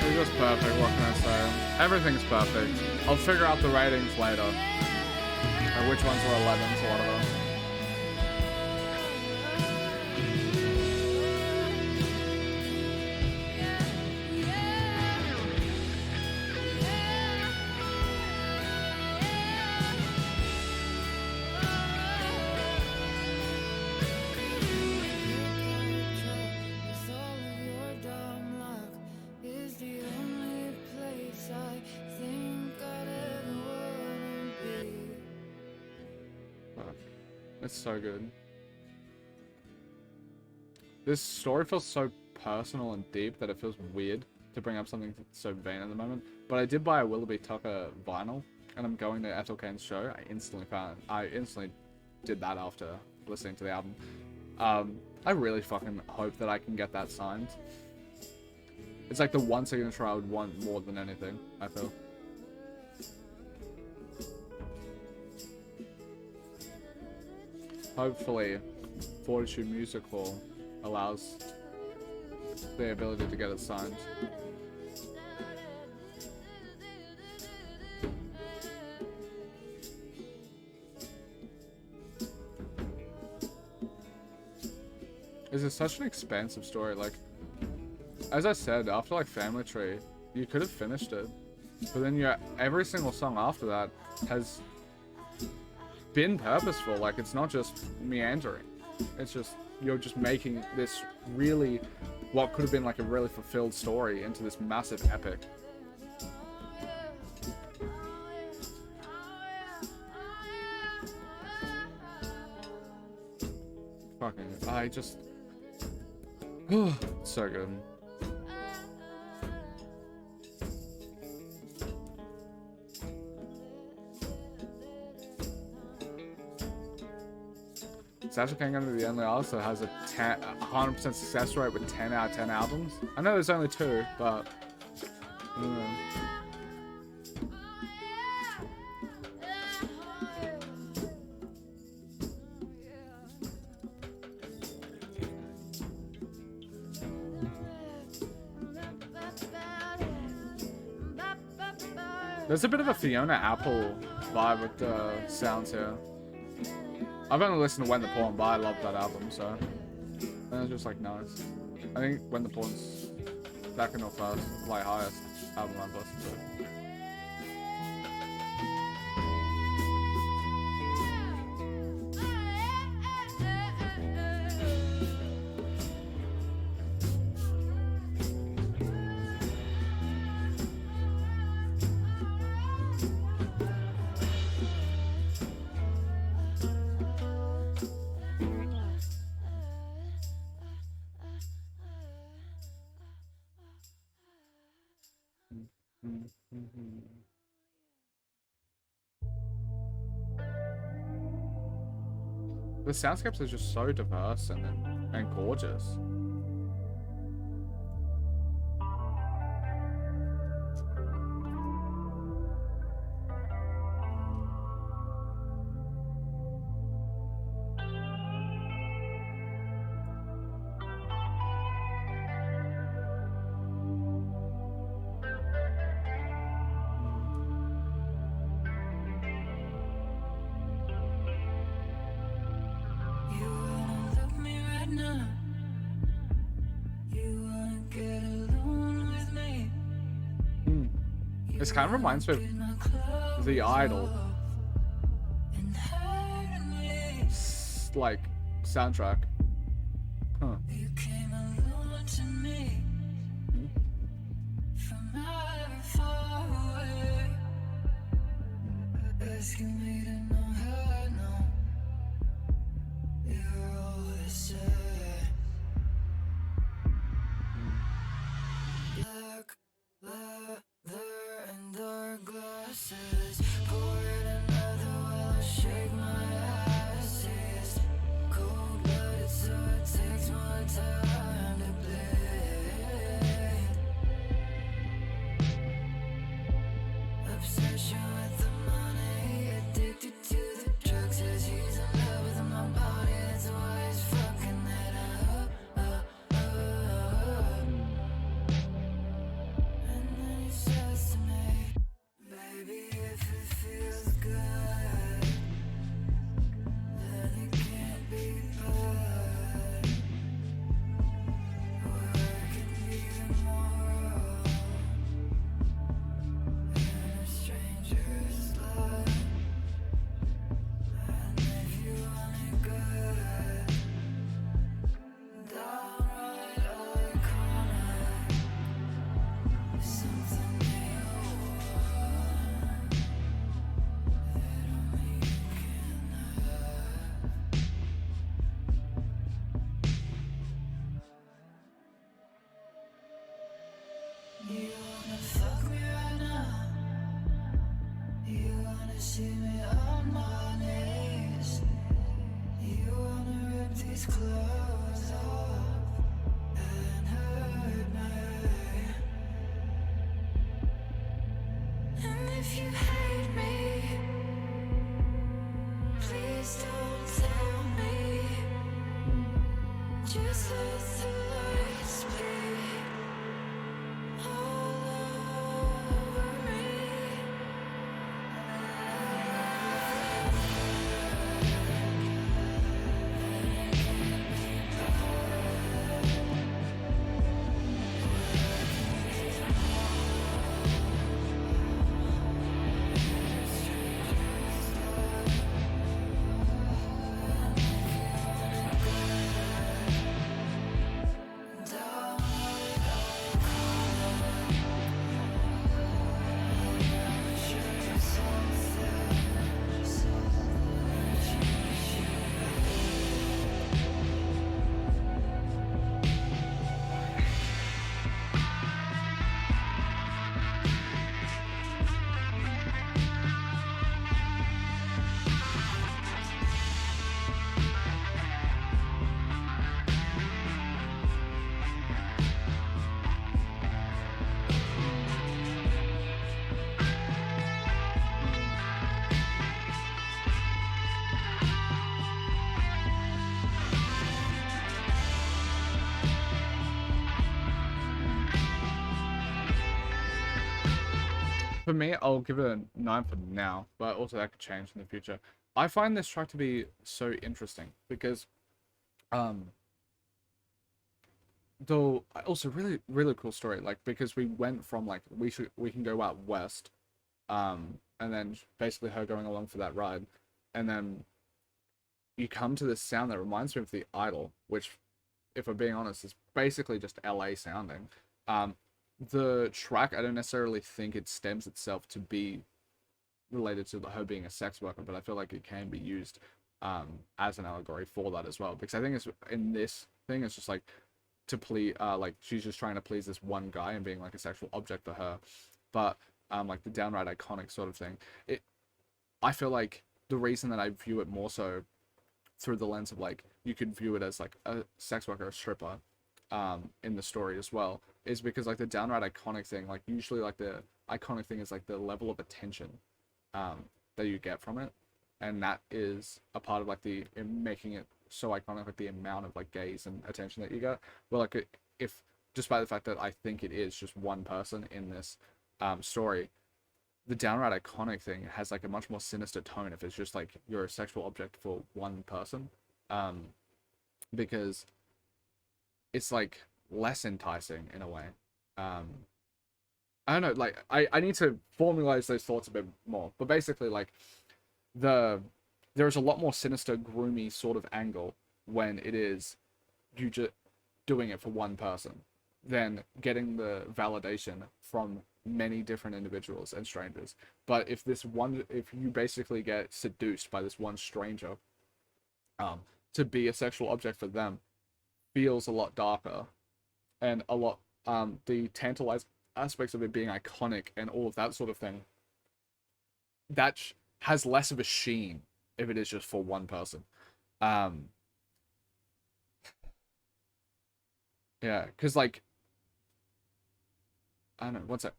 It's just perfect, what can I say? Everything's perfect. I'll figure out the ratings later. Or which ones were 11s or whatever. It's so good. This story feels so personal and deep that it feels weird to bring up something so vain at the moment. But I did buy a Willoughby Tucker vinyl, and I'm going to Ethel Cain's show. I instantly did that after listening to the album. I really fucking hope that I can get that signed. It's like the one signature I would want more than anything, I feel. Hopefully, Fortitude Music Hall allows the ability to get it signed. This is such an expansive story. Like, as I said, after like Family Tree, you could have finished it, but then every single song after that has been purposeful. Like, it's not just meandering. It's just, you're just making this really, what could have been like a really fulfilled story into this massive epic. Fucking, I just, so good. Is Ethel Cain going to be the only artist that has a 100% success rate with 10 out of 10 albums? I know there's only 2, but I don't know. There's a bit of a Fiona Apple vibe with the sounds here. I've only listened to When the Porn, but I love that album, so and it's just like nice. I think When the Porn's second or first, like highest album I've listened to. The soundscapes are just so diverse and gorgeous. This kind of reminds me of The Idol, like, soundtrack. Huh. asking me to know how I know you're all the same. Black leather and dark glasses. Pour in another while I shake my ass. It's cold-blooded, so it takes more time to bleed. Obsession with the money, addicted to the drugs. Says he's in love with my body, that's why he's fucking it up. And then he says to me, baby, if it feels good, then it can't be bad. Or I can be immoral in a stranger's love. And if you want it good, downright iconic, something that you want, that only you can have. You wanna fuck me right now? You wanna see me on my knees? You wanna rip these clothes off and hurt me? And if you hate me, please don't tell me. Just let the lights bleed all over me. For me, I'll give it a 9 for now, but also that could change in the future. I find this track to be so interesting because, though also really cool story. Like because we went from like we can go out west, and then basically her going along for that ride, and then you come to this sound that reminds me of The Idol, which, if I'm being honest, is basically just LA sounding. The track, I don't necessarily think it stems itself to be related to her being a sex worker, but I feel like it can be used as an allegory for that as well. Because I think it's in this thing, it's just like to please, like she's just trying to please this one guy and being like a sexual object for her. But like the downright iconic sort of thing. I feel like the reason that I view it more so through the lens of like you could view it as like a sex worker, a stripper, in the story as well, is because like the downright iconic thing, like usually like the iconic thing is like the level of attention that you get from it, and that is a part of like the in making it so iconic, like the amount of like gaze and attention that you get. Well, like if despite the fact that I think it is just one person in this story, the downright iconic thing has like a much more sinister tone if it's just like you're a sexual object for one person, because it's like less enticing in a way. I don't know, like I need to formalize those thoughts a bit more, but basically like there's a lot more sinister, groomy sort of angle when it is you just doing it for one person than getting the validation from many different individuals and strangers. But if you basically get seduced by this one stranger, to be a sexual object for them feels a lot darker, and a lot the tantalizing aspects of it being iconic and all of that sort of thing, that has less of a sheen if it is just for one person. Yeah, because like, I don't know, one sec.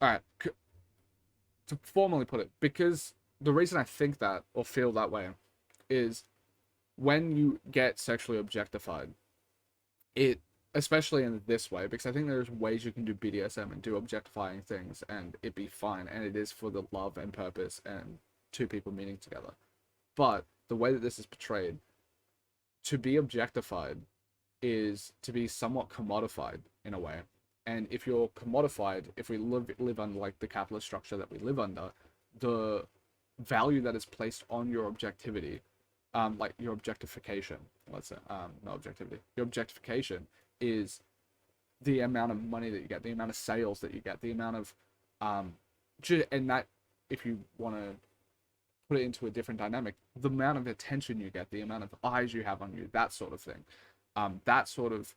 All right, to formally put it, because the reason I think that or feel that way is when you get sexually objectified, it, especially in this way, because I think there's ways you can do BDSM and do objectifying things and it be fine, and it is for the love and purpose and two people meeting together. But the way that this is portrayed, to be objectified is to be somewhat commodified in a way. And if you're commodified, if we live under like the capitalist structure that we live under, the value that is placed on your objectivity, like your objectification, let's say, not objectivity, your objectification is the amount of money that you get, the amount of sales that you get, the amount of, and that, if you want to put it into a different dynamic, the amount of attention you get, the amount of eyes you have on you, that sort of thing. That sort of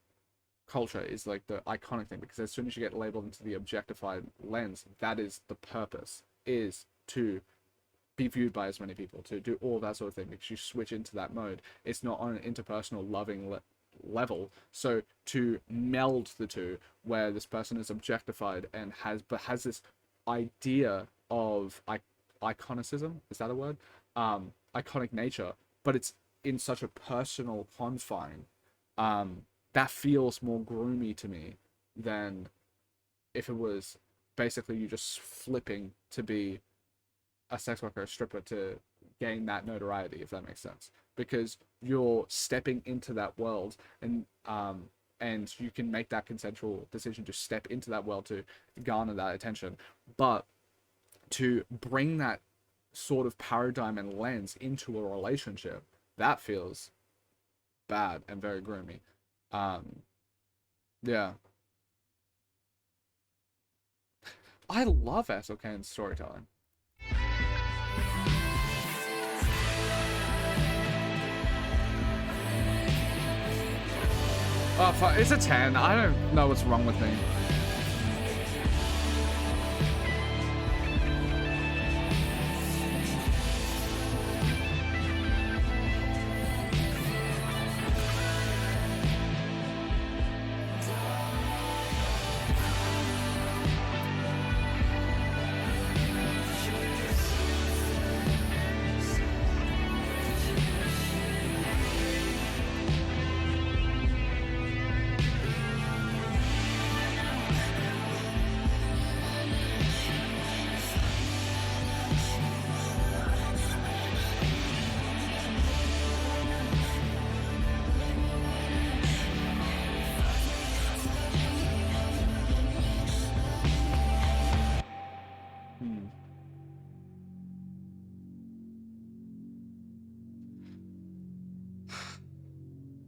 culture is like the iconic thing, because as soon as you get labeled into the objectified lens, that is the purpose, is to be viewed by as many people, to do all that sort of thing, because you switch into that mode. It's not on an interpersonal loving level. So to meld the two, where this person is objectified and has this idea of iconicism, is that a word? Iconic nature, but it's in such a personal confine, that feels more groomy to me than if it was basically you just flipping to be a sex worker, a stripper, to gain that notoriety, if that makes sense. Because you're stepping into that world, and you can make that consensual decision to step into that world to garner that attention. But to bring that sort of paradigm and lens into a relationship, that feels bad and very groomy. Yeah. I love Ethel Cain's storytelling. Oh, fuck, it's a 10. I don't know what's wrong with me.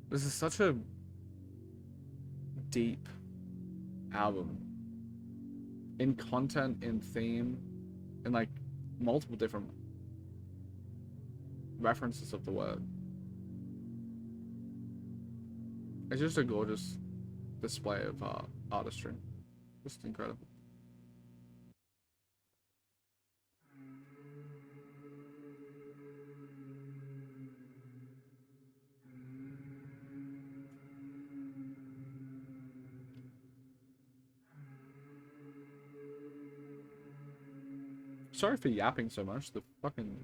This is such a deep album in content, in theme, in like multiple different references of the word. It's just a gorgeous display of artistry. Just incredible. Sorry for yapping so much. The fucking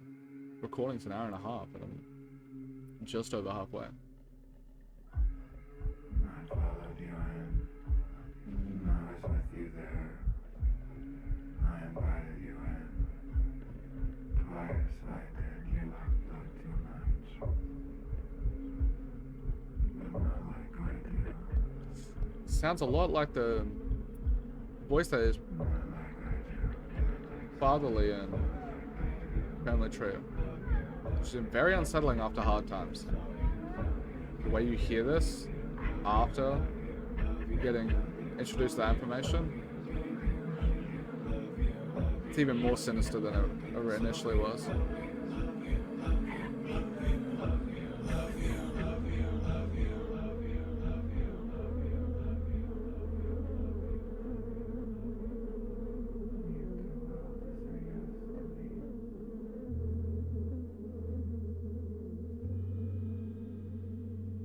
recording's an hour and a half, and I'm just over halfway. I followed you in. I was with you there. I invited you in. Twice I did. You looked too much. But not like I do. Sounds a lot like the voice that is fatherly and family trio, which is very unsettling after hard times. The way you hear this after getting introduced to that information, It's even more sinister than it initially was.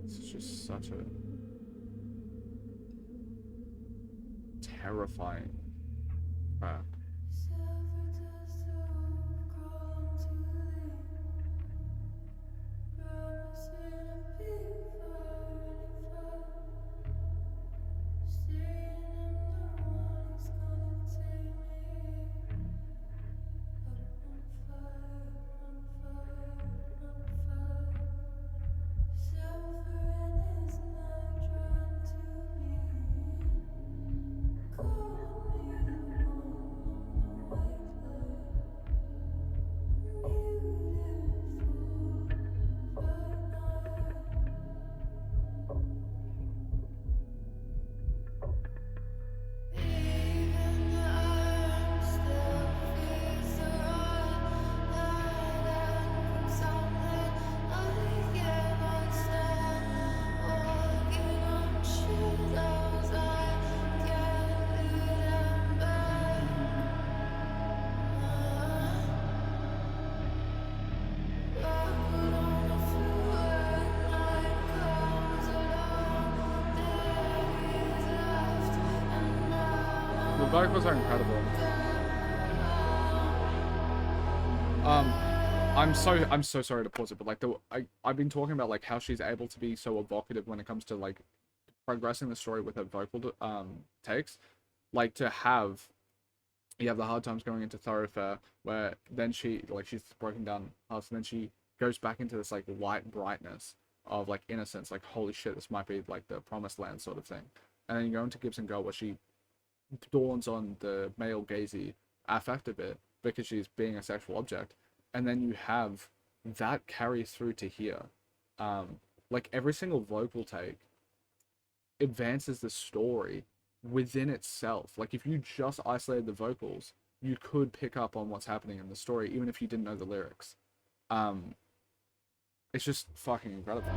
It's just such a terrifying crap. The vocals are incredible. I'm so sorry to pause it, but like I've been talking about like how she's able to be so evocative when it comes to like progressing the story with her vocal takes. Like you have the hard times going into Thoroughfare, where then she's broken down hearts, and then she goes back into this like light brightness of like innocence, like holy shit, this might be like the promised land sort of thing. And then you go into Gibson Girl, where she dawns on the male gazy affect of it because she's being a sexual object, and then you have that carry through to here. Like every single vocal take advances the story within itself. Like if you just isolated the vocals, you could pick up on what's happening in the story even if you didn't know the lyrics. It's just fucking incredible.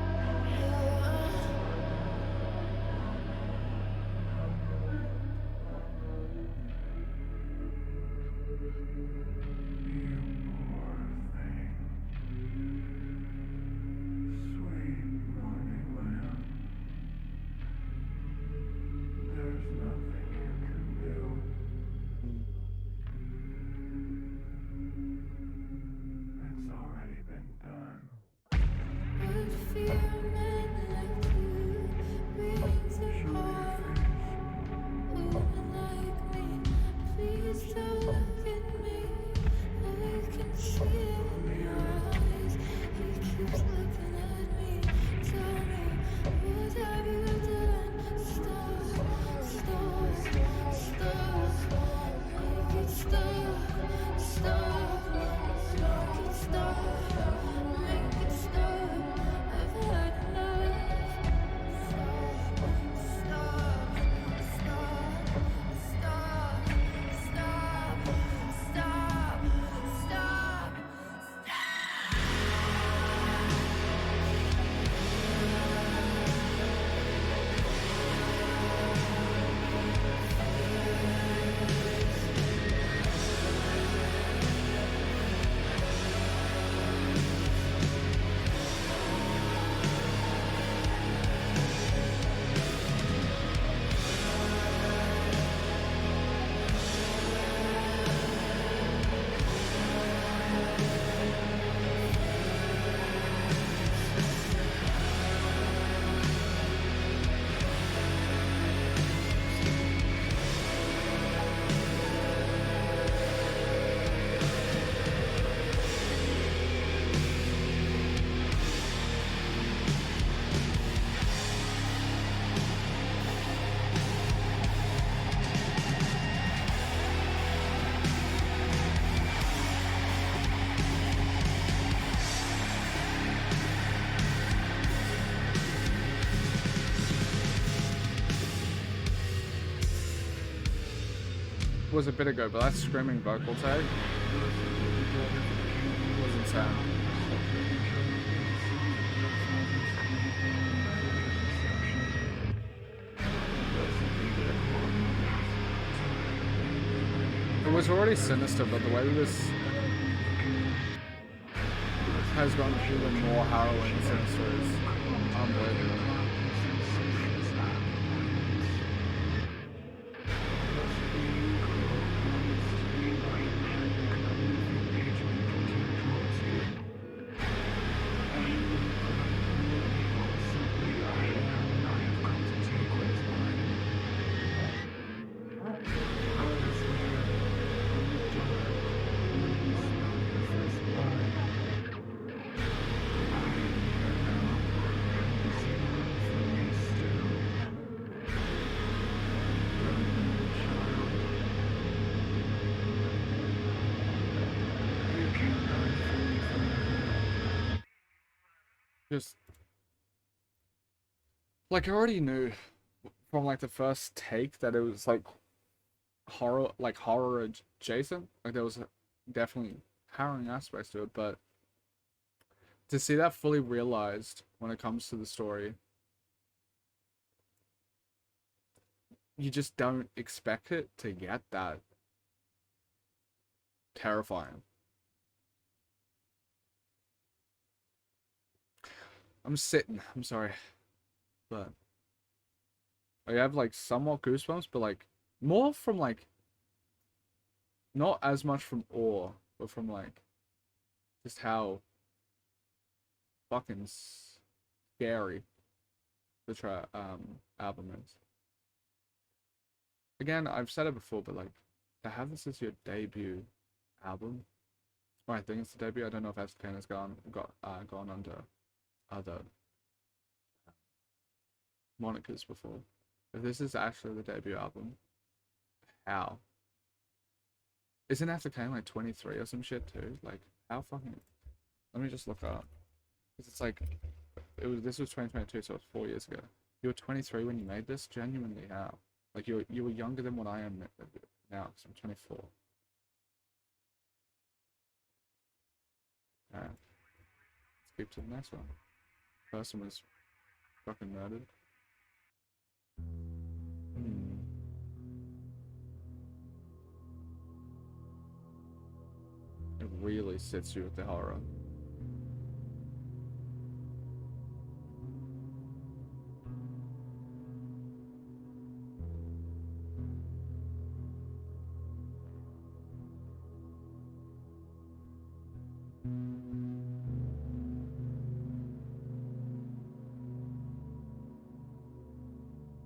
was a bit ago, but that screaming vocal take was insane. It was already sinister, but the way this has gone even more harrowing and sinister is unbelievable. Just like I already knew from like the first take that it was like horror adjacent. Like there was definitely harrowing aspects to it, but to see that fully realized when it comes to the story, you just don't expect it to get that terrifying. I'm sitting. I'm sorry, but I have like somewhat goosebumps, but like more from like not as much from awe, but from like just how fucking scary the album is. Again, I've said it before, but like to have this as your debut album, or I think it's the debut. I don't know if Ethel Cain has gone under other monikers before. If this is actually the debut album, how? Isn't Ethel Cain like 23 or some shit too? Like, how fucking... Let me just look up. Because it's like... This was 2022, so it's 4 years ago. You were 23 when you made this? Genuinely, how? Like, you were younger than what I am now, because I'm 24. Alright. Let's skip to the next one. Person was fucking murdered. It really sits you with the horror.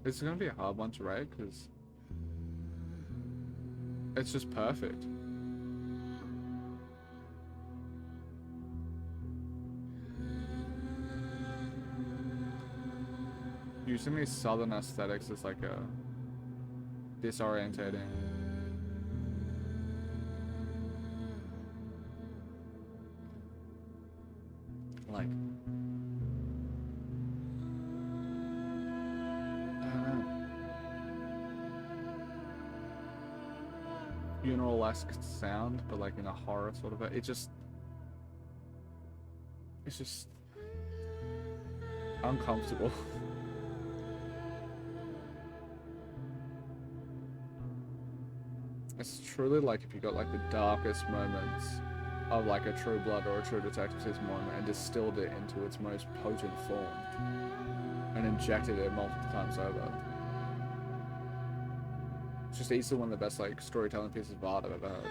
It's gonna be a hard one to rate because it's just perfect. Using these southern aesthetics is like a disorientating. Like, funeral-esque sound, but like in a horror sort of it's just uncomfortable. It's truly like if you got like the darkest moments of like a True Blood or a True Detective season 1 and distilled it into its most potent form and injected it multiple times over. It's just easily one of the best like storytelling pieces of art I've ever heard.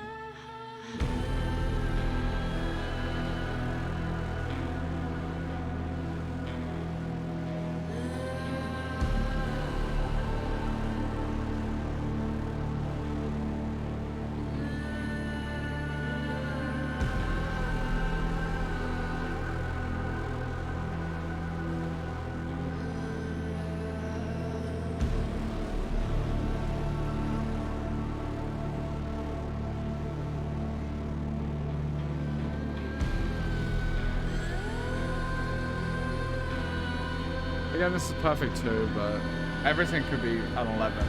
Again, this is perfect too, but everything could be an 11.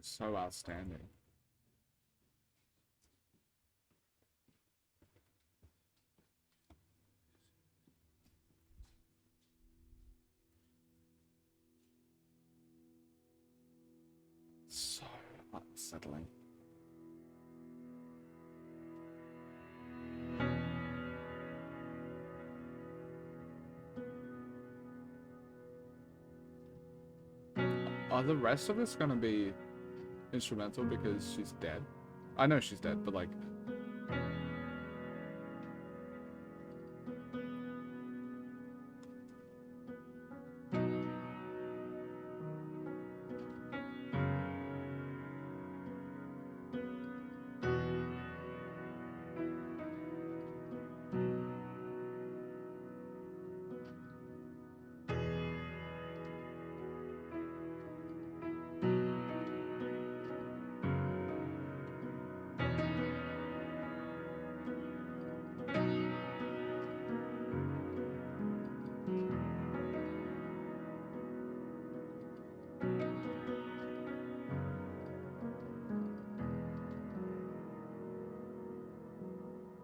is so outstanding. So unsettling. Are the rest of this gonna be instrumental because she's dead? I know she's dead, but like...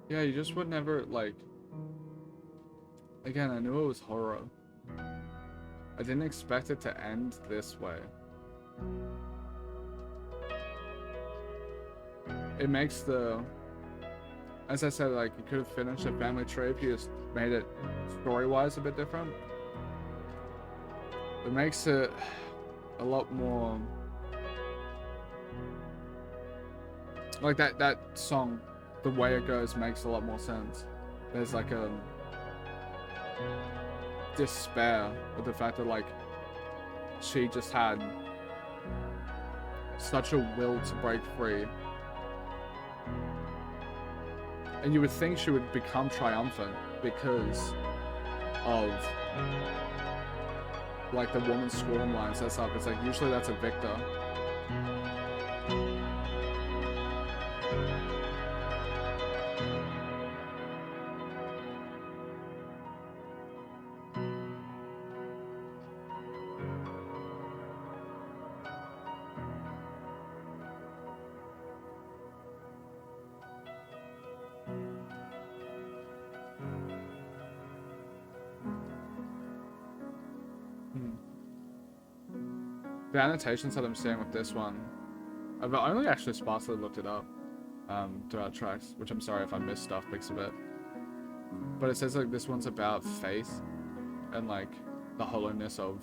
Yeah, you just would never, like... Again, I knew it was horror. I didn't expect it to end this way. It makes the... As I said, like, you could have finished a family tree if you just made it story-wise a bit different. It makes it a lot more... Like, that song, the way it goes, makes a lot more sense. There's, like, a... despair with the fact that, like, she just had such a will to break free. And you would think she would become triumphant because of, like, the woman scorn lines and stuff. It's like, usually that's a victor. The annotations that I'm seeing with this one, I've only actually sparsely looked it up throughout tracks, which I'm sorry if I missed stuff because of it. But it says like this one's about faith and like the hollowness of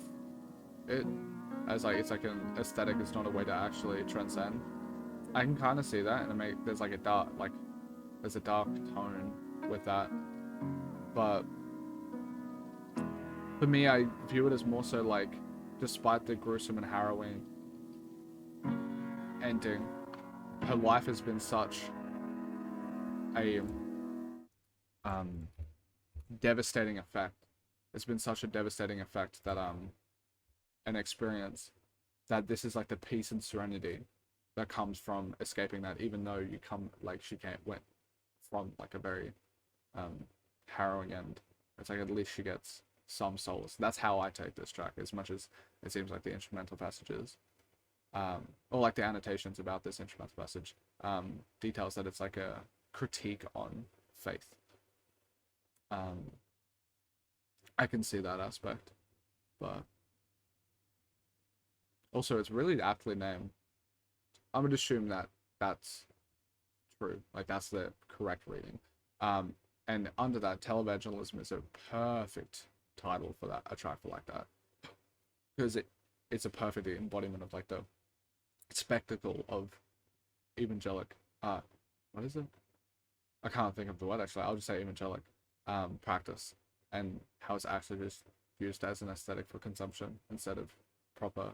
it, as like it's like an aesthetic. It's not a way to actually transcend. I can kind of see that, and there's like a dark there's a dark tone with that. But for me, I view it as more so like, despite the gruesome and harrowing ending, her life has been such a devastating effect. It's been such a devastating effect that an experience, that this is like the peace and serenity that comes from escaping that, even though you come, like, she went from like a very harrowing end. It's like at least she gets some solace. That's how I take this track, as much as it seems like the instrumental passages, or like the annotations about this instrumental passage, details that it's like a critique on faith. I can see that aspect, but also it's really aptly named. I'm gonna assume that that's true, like that's the correct reading. And under that, Televangelism is a perfect title for that, a track for like that, because it's a perfect embodiment of like the spectacle of evangelic what is it? I can't think of the word actually. I'll just say evangelic practice, and how it's actually just used as an aesthetic for consumption instead of proper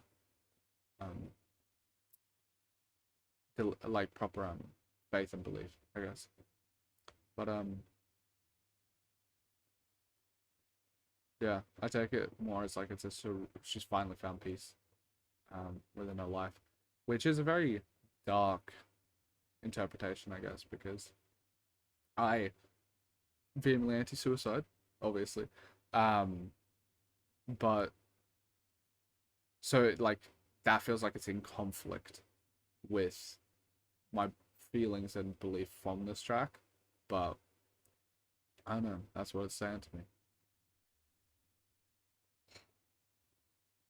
proper faith and belief, I guess. But yeah, I take it more as like it's she's finally found peace within her life, which is a very dark interpretation, I guess, because I vehemently anti-suicide, obviously, but so like that feels like it's in conflict with my feelings and belief from this track, but I don't know, that's what it's saying to me.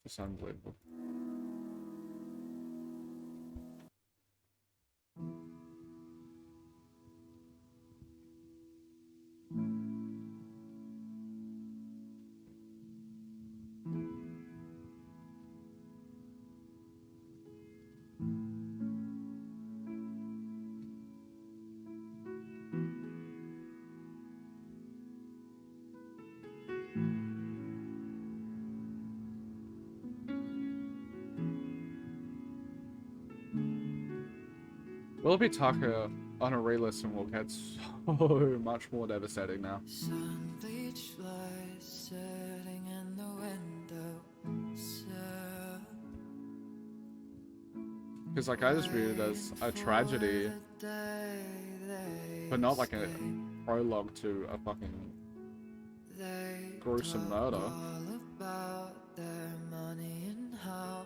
It's unbelievable. Willoughby Tucker on a re-listen will get so much more devastating now. Sun bleached light sitting in the window. Because like I just view it as a tragedy, but not like a prologue to a fucking gruesome murder. All about their money and how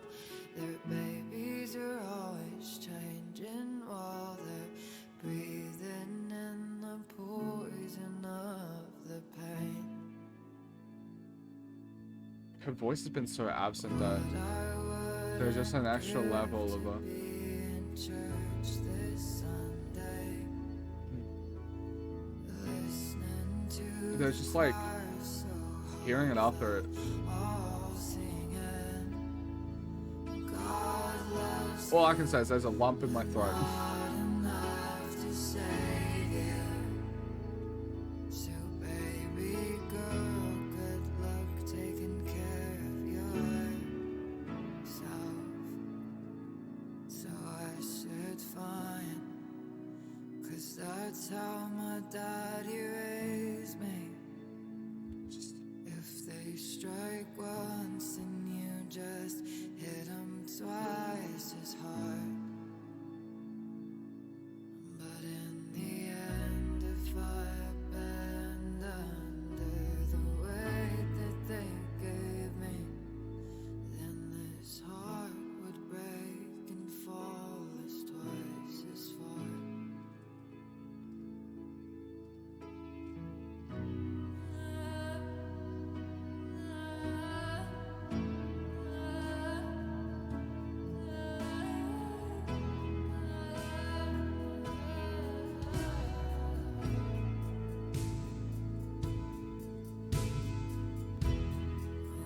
their babies are always changing while they're breathing in the poison of the pain. Her voice has been so absent that there's just an extra level of a... In church this Sunday, listening to There's just like hearing it after it. all singing. God loves All I can say is there's a lump in my throat. not enough to say it. So baby girl, good luck taking care of yourself. So I said fine, 'cause that's how my daddy raised me. If they strike once, then you just hit them twice as hard. But in the end, if I bend under the weight that they gave me, then this heart would break and fall as twice as far.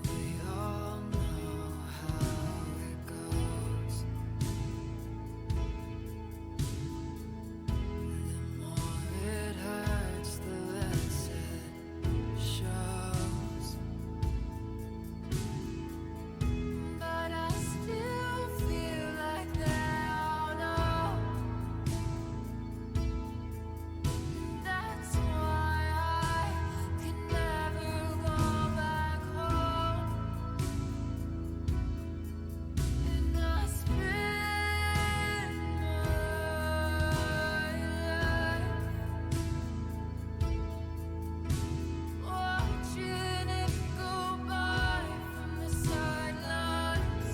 We all know how it goes. The more it hurts, the less it shows. But I still feel like they all know. That's why I can never go back home. And I spend my life watching it go by from the sidelines.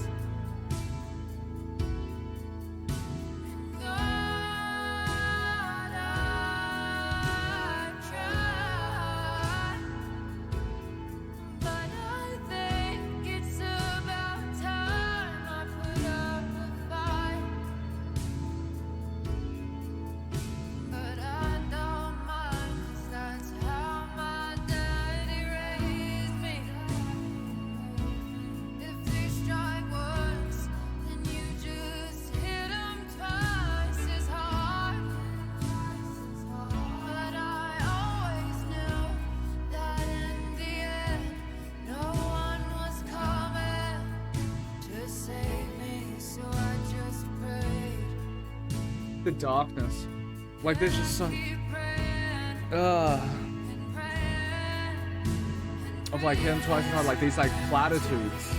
And God, I tried, but I think it's about time I put up a fight. But I don't mind, 'cause that's how my daddy raised me. If they strike once, then you just hit them twice as hard. But I always knew that in the end, no one was coming to save me, so I just prayed. The darkness. Like there's just so... Keep praying Ugh. and praying. Of like him twice as hard, like these like platitudes.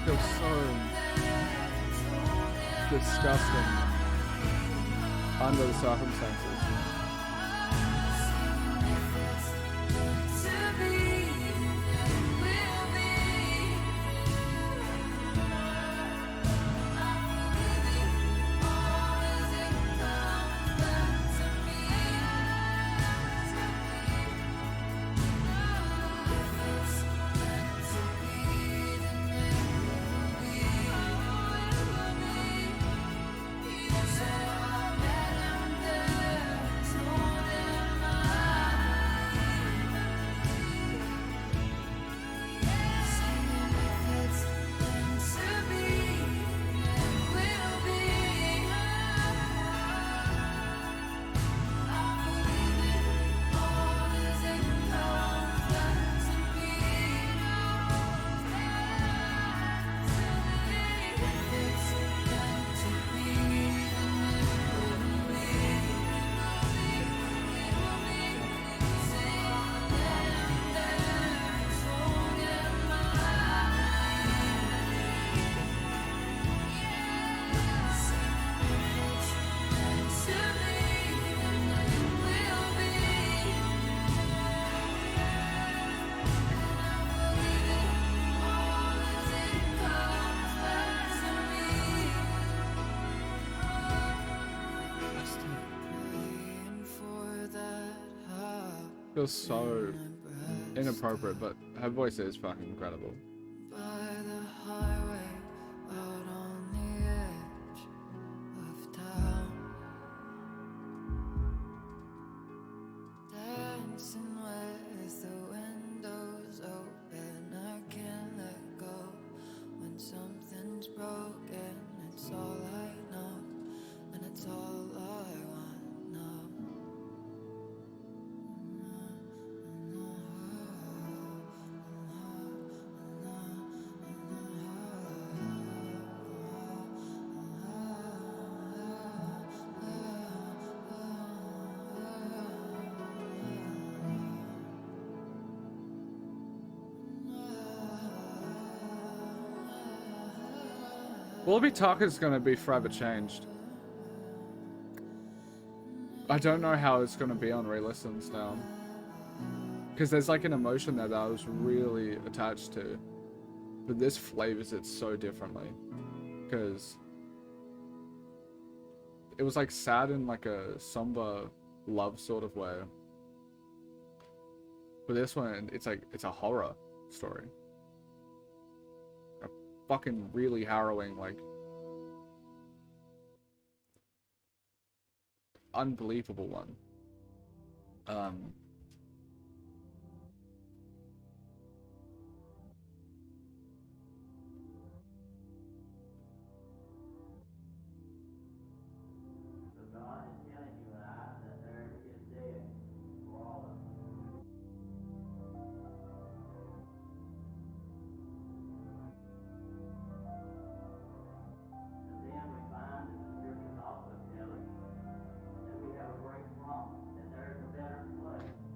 Feels so disgusting under the circumstances. To be, we'll be Feels so inappropriate, but her voice is fucking incredible. By the highway out on the edge of town, dancing with the windows open. I can't let go when something's broken. It's all I know, and it's all I want now. Willoughby Tucker's gonna be forever changed. I don't know how it's gonna be on re-listens now. Because there's like an emotion there that I was really attached to. But this flavors it so differently. Because it was like sad in like a somber love sort of way. But this one, it's like, it's a horror story. A fucking really harrowing, like, unbelievable one.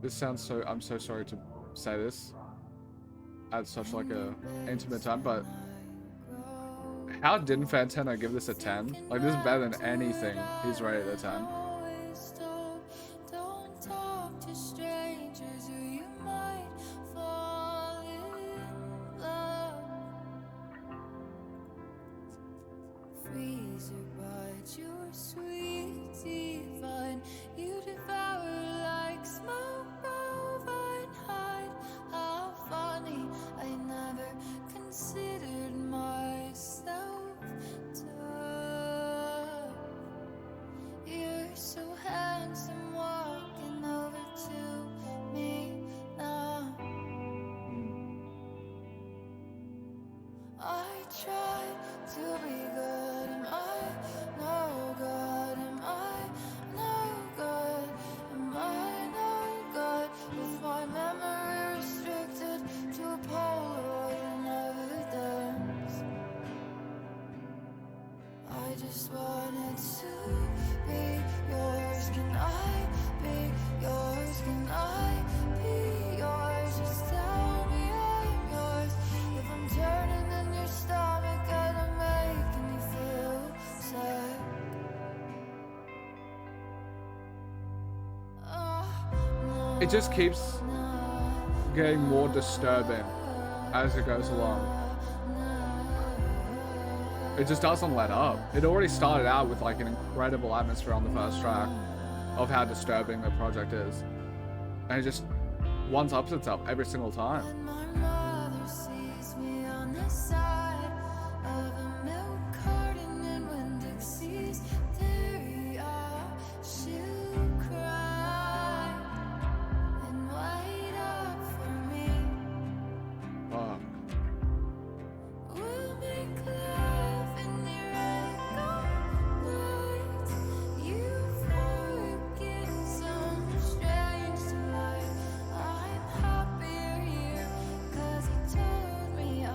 This sounds so, I'm so sorry to say this at such like a intimate time, but how didn't Fantano give this a 10? Like, this is better than anything he's rated a 10. Don't talk to strangers or you might fall in love. Freezer bites your sweet divine. You devour like smoke, bovine hide. How funny, I never considered myself tough. You're so handsome, walking over to me now. I try to be good, am I no good? Am I no good? Am I no good? With my memory restricted to a Polaroid and evidence. I just wanted to be yours. Can I be yours? Can I be yours? Just tell me I'm yours. If I'm turning in your stomach, I don't make me feel sick. It just keeps getting more disturbing as it goes along. It just doesn't let up. It already started out with like an incredible atmosphere on the first track of how disturbing the project is. And it just one-ups itself every single time. And my mother sees me on the side of a milk carton, and when Dixie's dairy out, she'll cry and wait up for me. Fuck. We'll make love in the red lights. You forget some strange delight. I'm happier here 'cause he told me I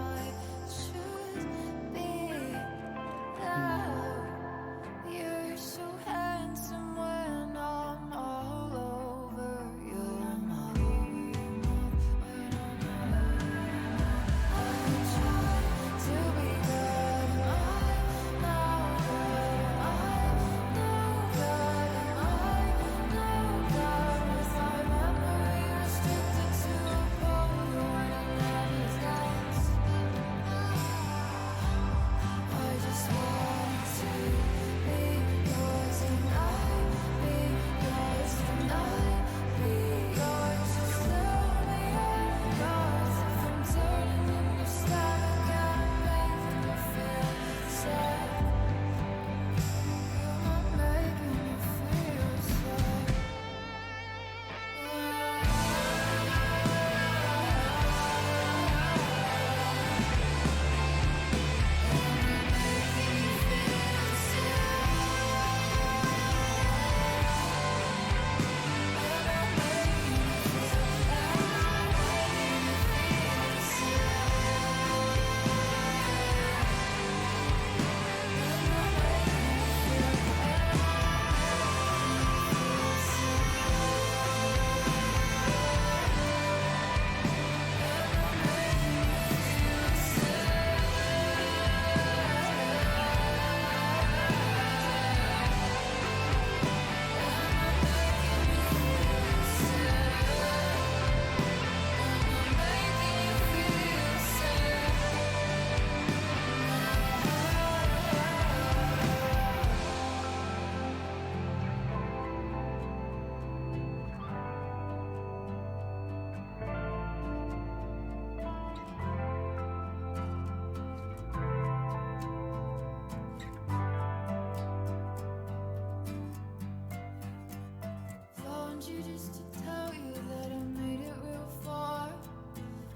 you just to tell you that I made it real far,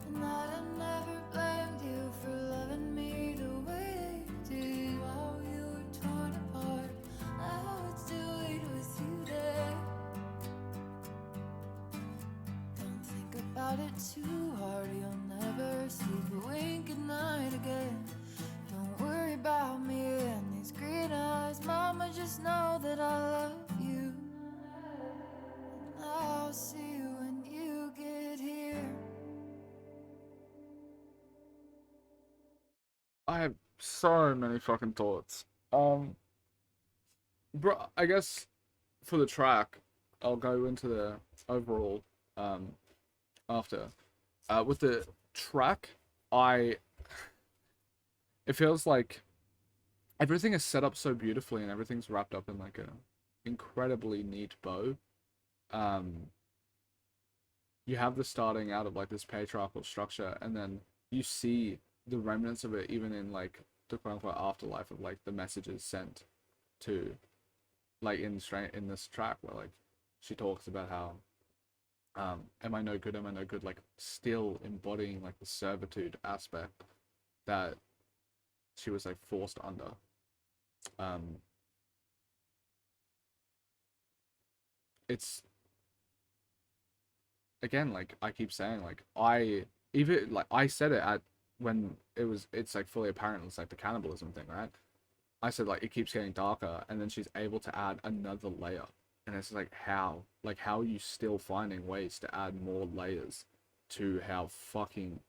and that I never blamed you for loving me the way you did while you were torn apart. I would still wait with you there. Don't think about it too hard, you'll never sleep a wink at night again. Don't worry about me and these green eyes, mama, just know that I love you. And I'll see you when you get here. I have so many fucking thoughts. Bro, I guess for the track, I'll go into the overall after. With the track, it feels like everything is set up so beautifully and everything's wrapped up in like a incredibly neat bow. You have the starting out of like this patriarchal structure, and then you see the remnants of it even in like the quote unquote afterlife of like the messages sent to like in this track where like she talks about how am I no good, like still embodying like the servitude aspect that she was like forced under. It's again, like I keep saying, like I said it at when it's like fully apparent, it's like the cannibalism thing, right? I said like it keeps getting darker, and then she's able to add another layer, and it's like how are you still finding ways to add more layers to how fucking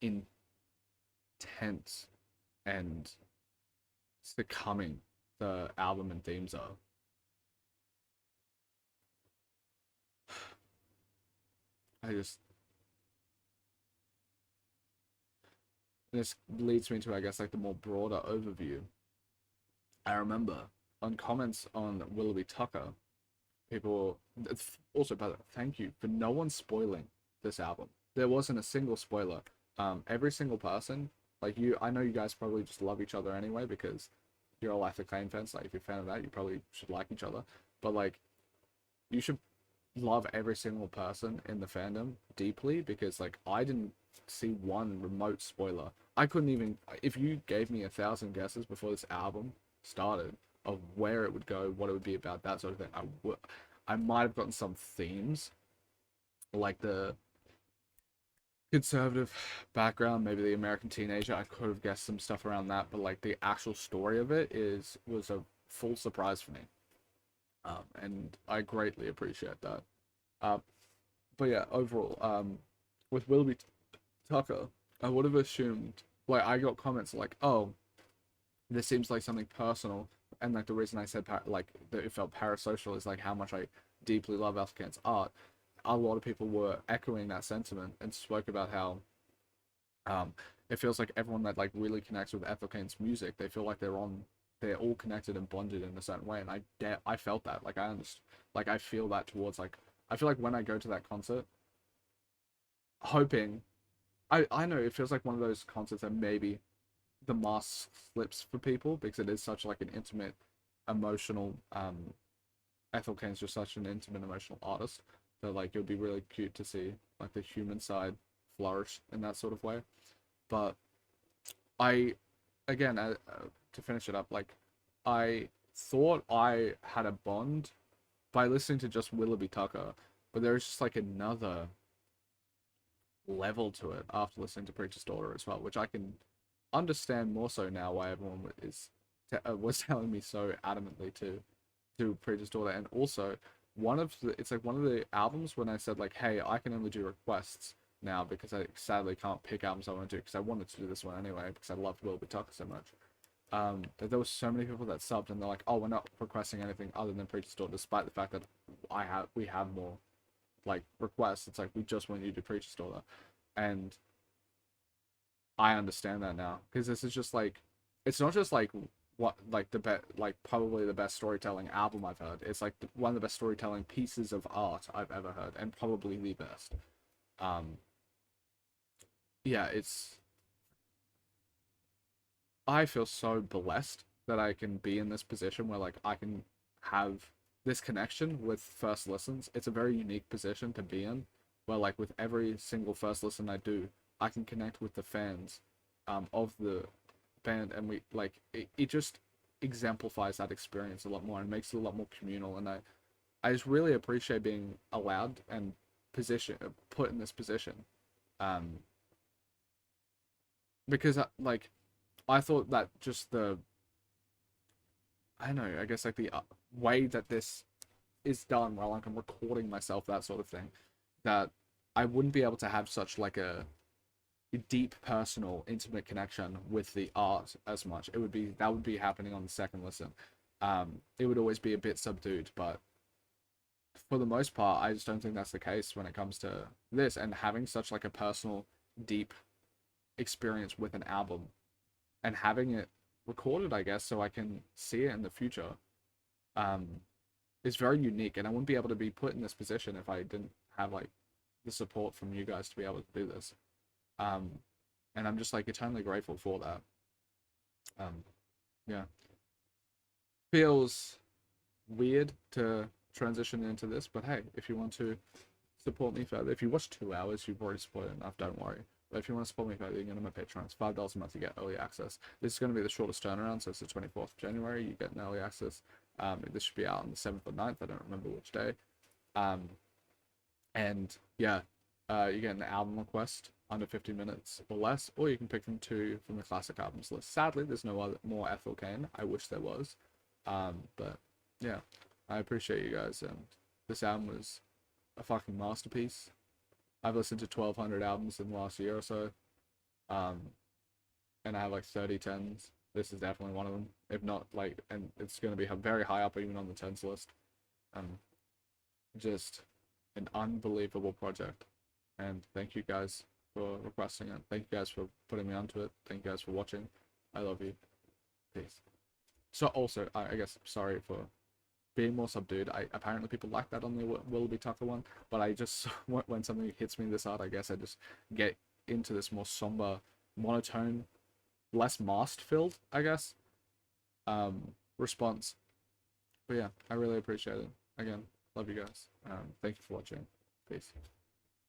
intense and succumbing the album and themes are. I just This leads me to, I guess, like the more broader overview. I remember on comments on Willoughby Tucker, people also, by the way, thank you for no one spoiling this album. There wasn't a single spoiler. Every single person, like you, I know you guys probably just love each other anyway because you're all Ethel Cain fans. Like if you're a fan of that, you probably should like each other. But like, you should love every single person in the fandom deeply because like I didn't see one remote spoiler. I couldn't even, if you gave me 1,000 guesses before this album started of where it would go, what it would be about, that sort of thing, I might have gotten some themes, like the conservative background, maybe the American teenager. I could have guessed some stuff around that, but like the actual story of it was a full surprise for me, and I greatly appreciate that. But yeah, overall, with Willoughby Tucker, I would have assumed, like, I got comments like, oh, this seems like something personal, and like the reason I said like that it felt parasocial is like how much I deeply love Ethel Cain's art. A lot of people were echoing that sentiment and spoke about how it feels like everyone that like really connects with Ethel Cain's music, they feel like they're all connected and bonded in a certain way, and I felt that, like I understand, like I feel that towards, like I feel like when I go to that concert, hoping, I know it feels like one of those concerts that maybe the mask slips for people because it is such like an intimate, emotional. Ethel Cain's just such an intimate, emotional artist that like it would be really cute to see like the human side flourish in that sort of way. But I, again, to finish it up, like I thought I had a bond by listening to just Willoughby Tucker, but there's just like another level to it after listening to Preacher's Daughter as well, which I can understand more so now why everyone was telling me so adamantly to do Preacher's Daughter. And also it's like one of the albums when I said like, hey, I can only do requests now because I sadly can't pick albums I want to do because I wanted to do this one anyway because I loved Willoughby Tucker so much. That there was so many people that subbed and they're like, oh, we're not requesting anything other than Preacher's Daughter, despite the fact that we have more like requests. It's like we just want you to do Preacher's Daughter, and I understand that now because this is just like, it's not just like what like the best, like probably the best storytelling album I've heard. It's like one of the best storytelling pieces of art I've ever heard, and probably the best. Yeah, I feel so blessed that I can be in this position where like I can have this connection with first listens. It's a very unique position to be in, where like with every single first listen I do, I can connect with the fans of the band, and we like it just exemplifies that experience a lot more and makes it a lot more communal. And I just really appreciate being allowed and put in this position, um, because like I thought that just I don't know, I guess like the way that this is done, while like I'm recording myself, that sort of thing, that I wouldn't be able to have such like a deep, personal, intimate connection with the art as much. That would be happening on the second listen. It would always be a bit subdued, but for the most part, I just don't think that's the case when it comes to this, and having such like a personal, deep experience with an album and having it recorded, I guess, so I can see it in the future, um, is very unique. And I wouldn't be able to be put in this position if I didn't have like the support from you guys to be able to do this. And I'm just like eternally grateful for that. Yeah. Feels weird to transition into this, but hey, if you want to support me further, if you watch 2 hours, you've already supported enough, don't worry. But if you want to support me further, you can go to my Patreon. It's $5 a month, you get early access. This is going to be the shortest turnaround, so it's the 24th of January, you get an early access. This should be out on the 7th or 9th, I don't remember which day. And yeah, you get an album request under 50 minutes or less, or you can pick from 2 from the classic albums list. Sadly, there's no more Ethel Cain. I wish there was. But yeah, I appreciate you guys, and this album was a fucking masterpiece. I've listened to 1,200 albums in the last year or so, and I have like 30 tens. This is definitely one of them, if not like, and it's going to be very high up even on the tens list. Just an unbelievable project, and thank you guys for requesting it. Thank you guys for putting me onto it. Thank you guys for watching. I love you. Peace. So also, I guess, sorry for being more subdued. Apparently people like that on the Willoughby Tucker one, but I just, when something hits me this hard, I guess I just get into this more somber, monotone, less masked filled, I guess, response. But yeah, I really appreciate it. Again, love you guys. Thank you for watching. Peace.